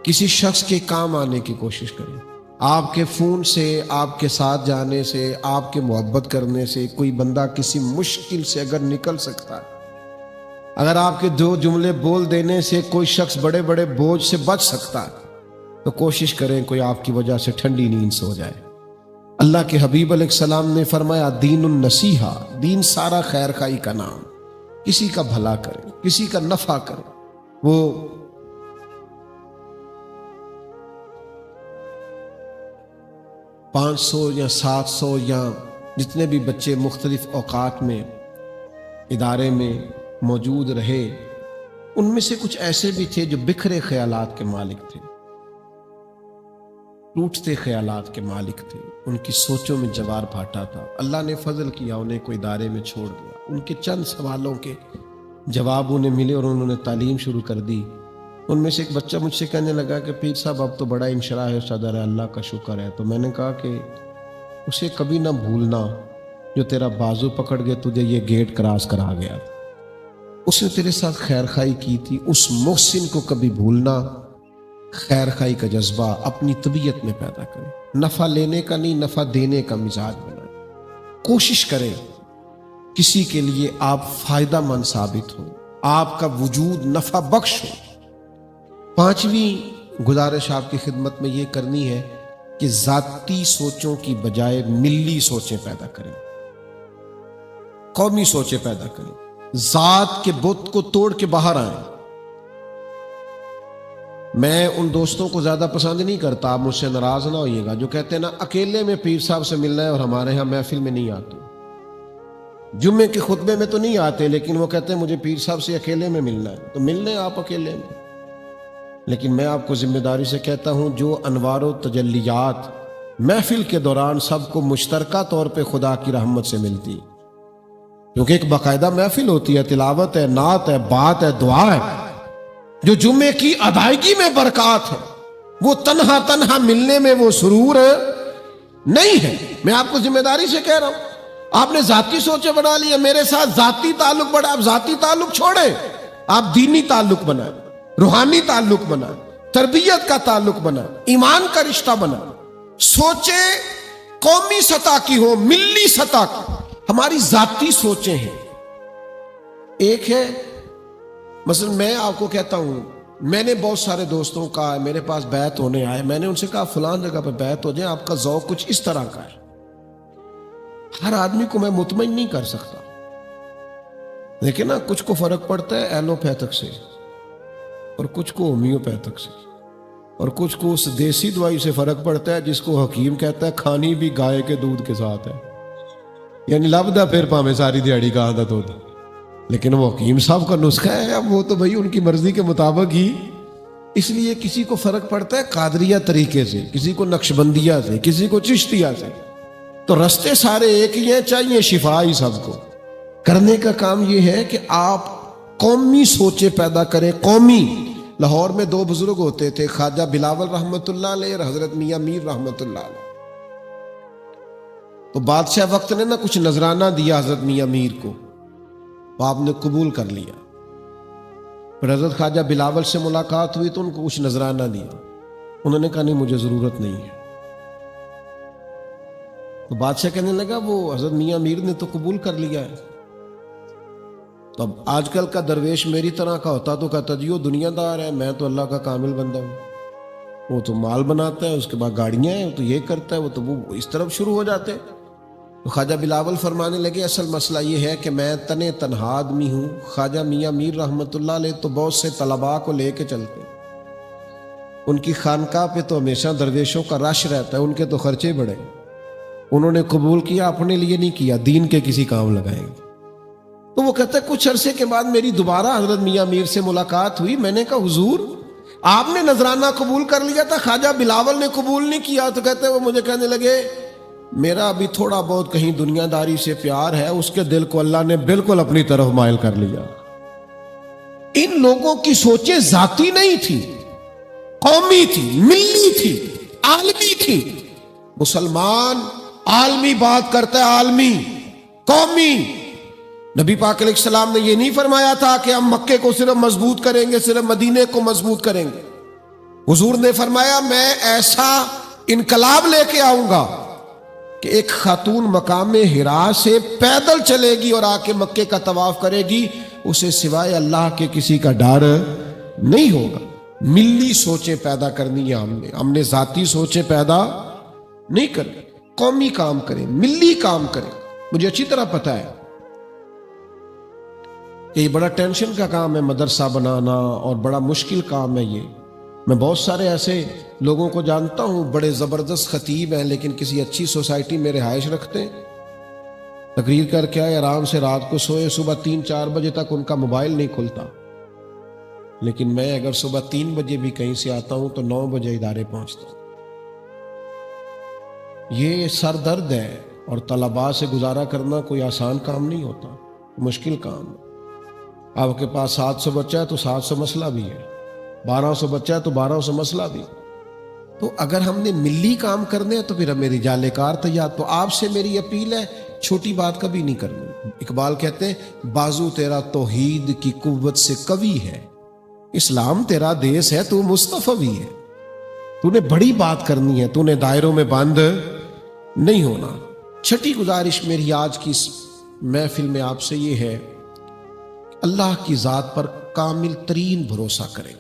کسی شخص کے کام آنے کی کوشش کریں۔ آپ کے فون سے، آپ کے ساتھ جانے سے، آپ کے محبت کرنے سے کوئی بندہ کسی مشکل سے اگر نکل سکتا ہے، اگر آپ کے 2 جملے بول دینے سے کوئی شخص بڑے بڑے بوجھ سے بچ سکتا ہے، تو کوشش کریں کوئی آپ کی وجہ سے ٹھنڈی نیند سو جائے۔ اللہ کے حبیب علیہ السلام نے فرمایا دین النصیحہ، دین سارا خیر خائی کا نام، کسی کا بھلا کریں، کسی کا نفع کریں۔ وہ 500 یا 700 یا جتنے بھی بچے مختلف اوقات میں ادارے میں موجود رہے، ان میں سے کچھ ایسے بھی تھے جو بکھرے خیالات کے مالک تھے، ٹوٹتے خیالات کے مالک تھے، ان کی سوچوں میں جوار پھاٹا تھا۔ اللہ نے فضل کیا، انہیں کوئی ادارے میں چھوڑ دیا، ان کے چند سوالوں کے جواب انہیں ملے اور انہوں نے تعلیم شروع کر دی۔ ان میں سے ایک بچہ مجھ سے کہنے لگا کہ پیر صاحب اب تو بڑا انشراح صدر ہے، اللہ کا شکر ہے۔ تو میں نے کہا کہ اسے کبھی نہ بھولنا جو تیرا بازو پکڑ کے تجھے یہ گیٹ کراس کرا گیا، اس نے تیرے ساتھ خیر خائی کی تھی، اس محسن کو کبھی بھولنا، خیر خائی کا جذبہ اپنی طبیعت میں پیدا کریں، نفع لینے کا نہیں نفع دینے کا مزاج بنائیں، کوشش کریں کسی کے لیے آپ فائدہ مند ثابت ہو، آپ کا وجود نفع بخش ہو۔ پانچویں گزارش آپ کی خدمت میں یہ کرنی ہے کہ ذاتی سوچوں کی بجائے ملی سوچیں پیدا کریں، قومی سوچیں پیدا کریں، ذات کے بت کو توڑ کے باہر آئیں۔ میں ان دوستوں کو زیادہ پسند نہیں کرتا، آپ مجھ سے ناراض نہ ہوئیے گا، جو کہتے ہیں نا اکیلے میں پیر صاحب سے ملنا ہے اور ہمارے ہاں محفل میں نہیں آتے، جمعے کے خطبے میں تو نہیں آتے لیکن وہ کہتے ہیں مجھے پیر صاحب سے اکیلے میں ملنا ہے، تو مل لیں آپ اکیلے میں۔ لیکن میں آپ کو ذمہ داری سے کہتا ہوں جو انوار و تجلیات محفل کے دوران سب کو مشترکہ طور پہ خدا کی رحمت سے ملتی، کیونکہ ایک باقاعدہ محفل ہوتی ہے، تلاوت ہے، نعت ہے، بات ہے، دعا ہے، جو جمعے کی ادائیگی میں برکات ہے، وہ تنہا تنہا ملنے میں وہ سرور نہیں ہے۔ میں آپ کو ذمہ داری سے کہہ رہا ہوں، آپ نے ذاتی سوچے بنا لیا، میرے ساتھ ذاتی تعلق بڑھا، آپ ذاتی تعلق چھوڑیں، آپ دینی تعلق بنائیں، روحانی تعلق بنائیں، تربیت کا تعلق بنائیں، ایمان کا رشتہ بنائیں، سوچیں قومی سطح کی ہو، ملی سطح کی۔ ہماری ذاتی سوچیں ہیں، ایک ہے مثلا میں آپ کو کہتا ہوں، میں نے بہت سارے دوستوں کا میرے پاس بیعت ہونے آئے، میں نے ان سے کہا فلان جگہ پہ بیعت ہو جائے، آپ کا ذوق کچھ اس طرح کا ہے۔ ہر آدمی کو میں مطمئن نہیں کر سکتا، لیکن نا کچھ کو فرق پڑتا ہے ایلوپیتھک سے، اور کچھ کو ہومیوپیتھک سے، اور کچھ کو اس دیسی دوائی سے فرق پڑتا ہے جس کو حکیم کہتا ہے کھانی بھی گائے کے دودھ کے ساتھ ہے، یعنی لبدا پھر پامے ساری دیہڑی کا عادت ہوتی، لیکن وہ حکیم صاحب کا نسخہ ہے، اب وہ تو بھائی ان کی مرضی کے مطابق ہی۔ اس لیے کسی کو فرق پڑتا ہے قادریہ طریقے سے، کسی کو نقشبندیہ سے، کسی کو چشتیہ سے، تو رستے سارے ایک ہی ہیں، چاہیے شفا ہی سب کو۔ کرنے کا کام یہ ہے کہ آپ قومی سوچیں پیدا کریں، قومی۔ لاہور میں دو بزرگ ہوتے تھے، خواجہ بلاول رحمۃ اللہ علیہ اور حضرت میاں میر رحمۃ اللہ علیہ۔ تو بادشاہ وقت نے نا کچھ نذرانہ دیا حضرت میاں میر کو، وہ آپ نے قبول کر لیا۔ پھر حضرت خواجہ بلاول سے ملاقات ہوئی تو ان کو کچھ نذرانہ دیا، انہوں نے کہا نہیں مجھے ضرورت نہیں ہے۔ تو بادشاہ کہنے لگا وہ حضرت میاں میر نے تو قبول کر لیا ہے۔ تو اب آج کل کا درویش میری طرح کا ہوتا تو کہتا جی وہ دنیا دار ہے، میں تو اللہ کا کامل بندہ ہوں، وہ تو مال بناتا ہے، اس کے بعد گاڑیاں ہیں، وہ تو یہ کرتا ہے، وہ تو وہ اس طرف شروع ہو جاتے۔ تو خواجہ بلاول فرمانے لگے اصل مسئلہ یہ ہے کہ میں تنہا آدمی ہوں، خواجہ میاں میر رحمۃ اللہ علیہ تو بہت سے طلباء کو لے کے چلتے ہیں، ان کی خانقاہ پہ تو ہمیشہ درویشوں کا رش رہتا ہے، ان کے تو خرچے بڑھے، انہوں نے قبول کیا، اپنے لیے نہیں کیا، دین کے کسی کام لگائیں گے۔ تو وہ کہتا ہے کچھ عرصے کے بعد میری دوبارہ حضرت میاں میر سے ملاقات ہوئی، میں نے کہا حضور آپ نے نذرانہ قبول کر لیا تھا، خواجہ بلاول نے قبول نہیں کیا۔ تو کہتے ہیں وہ مجھے کہنے لگے میرا ابھی تھوڑا بہت کہیں دنیا داری سے پیار ہے، اس کے دل کو اللہ نے بالکل اپنی طرف مائل کر لیا۔ ان لوگوں کی سوچیں ذاتی نہیں تھی، قومی تھی، ملی تھی، عالمی تھی۔ مسلمان عالمی بات کرتا ہے، عالمی، قومی۔ نبی پاک علیہ السلام نے یہ نہیں فرمایا تھا کہ ہم مکے کو صرف مضبوط کریں گے، صرف مدینے کو مضبوط کریں گے۔ حضور نے فرمایا میں ایسا انقلاب لے کے آؤں گا کہ ایک خاتون مقام حرا سے پیدل چلے گی اور آ کے مکے کا طواف کرے گی، اسے سوائے اللہ کے کسی کا ڈر نہیں ہوگا۔ ملی سوچیں پیدا کرنی ہے ہم نے ذاتی سوچیں پیدا نہیں کرنی، قومی کام کریں، ملی کام کریں۔ مجھے اچھی طرح پتہ ہے کہ یہ بڑا ٹینشن کا کام ہے مدرسہ بنانا، اور بڑا مشکل کام ہے یہ۔ میں بہت سارے ایسے لوگوں کو جانتا ہوں بڑے زبردست خطیب ہیں لیکن کسی اچھی سوسائٹی میں رہائش رکھتے ہیں، تقریر کر کے آئے، آرام سے رات کو سوئے، صبح 3-4 بجے تک ان کا موبائل نہیں کھلتا۔ لیکن میں اگر صبح 3 بجے بھی کہیں سے آتا ہوں تو 9 بجے ادارے پہنچتا ہوں۔ یہ سر درد ہے، اور طلباء سے گزارا کرنا کوئی آسان کام نہیں ہوتا، مشکل کام ہے۔ آپ کے پاس 700 بچہ ہے تو 700 مسئلہ بھی ہے، 1200 بچہ ہے تو 1200 مسئلہ بھی۔ تو اگر ہم نے ملی کام کرنے ہیں تو پھر ہمیں رجال کار تیار۔ تو آپ سے میری اپیل ہے چھوٹی بات کبھی نہیں کرنی۔ اقبال کہتے ہیں بازو تیرا توحید کی قوت سے قوی ہے، اسلام تیرا دیس ہے، تو مصطفی ہے، تو نے بڑی بات کرنی ہے، تو نے دائروں میں بند نہیں ہونا۔ چھٹی گزارش میری آج کی اس محفل میں آپ سے یہ ہے، اللہ کی ذات پر کامل ترین بھروسہ کریں۔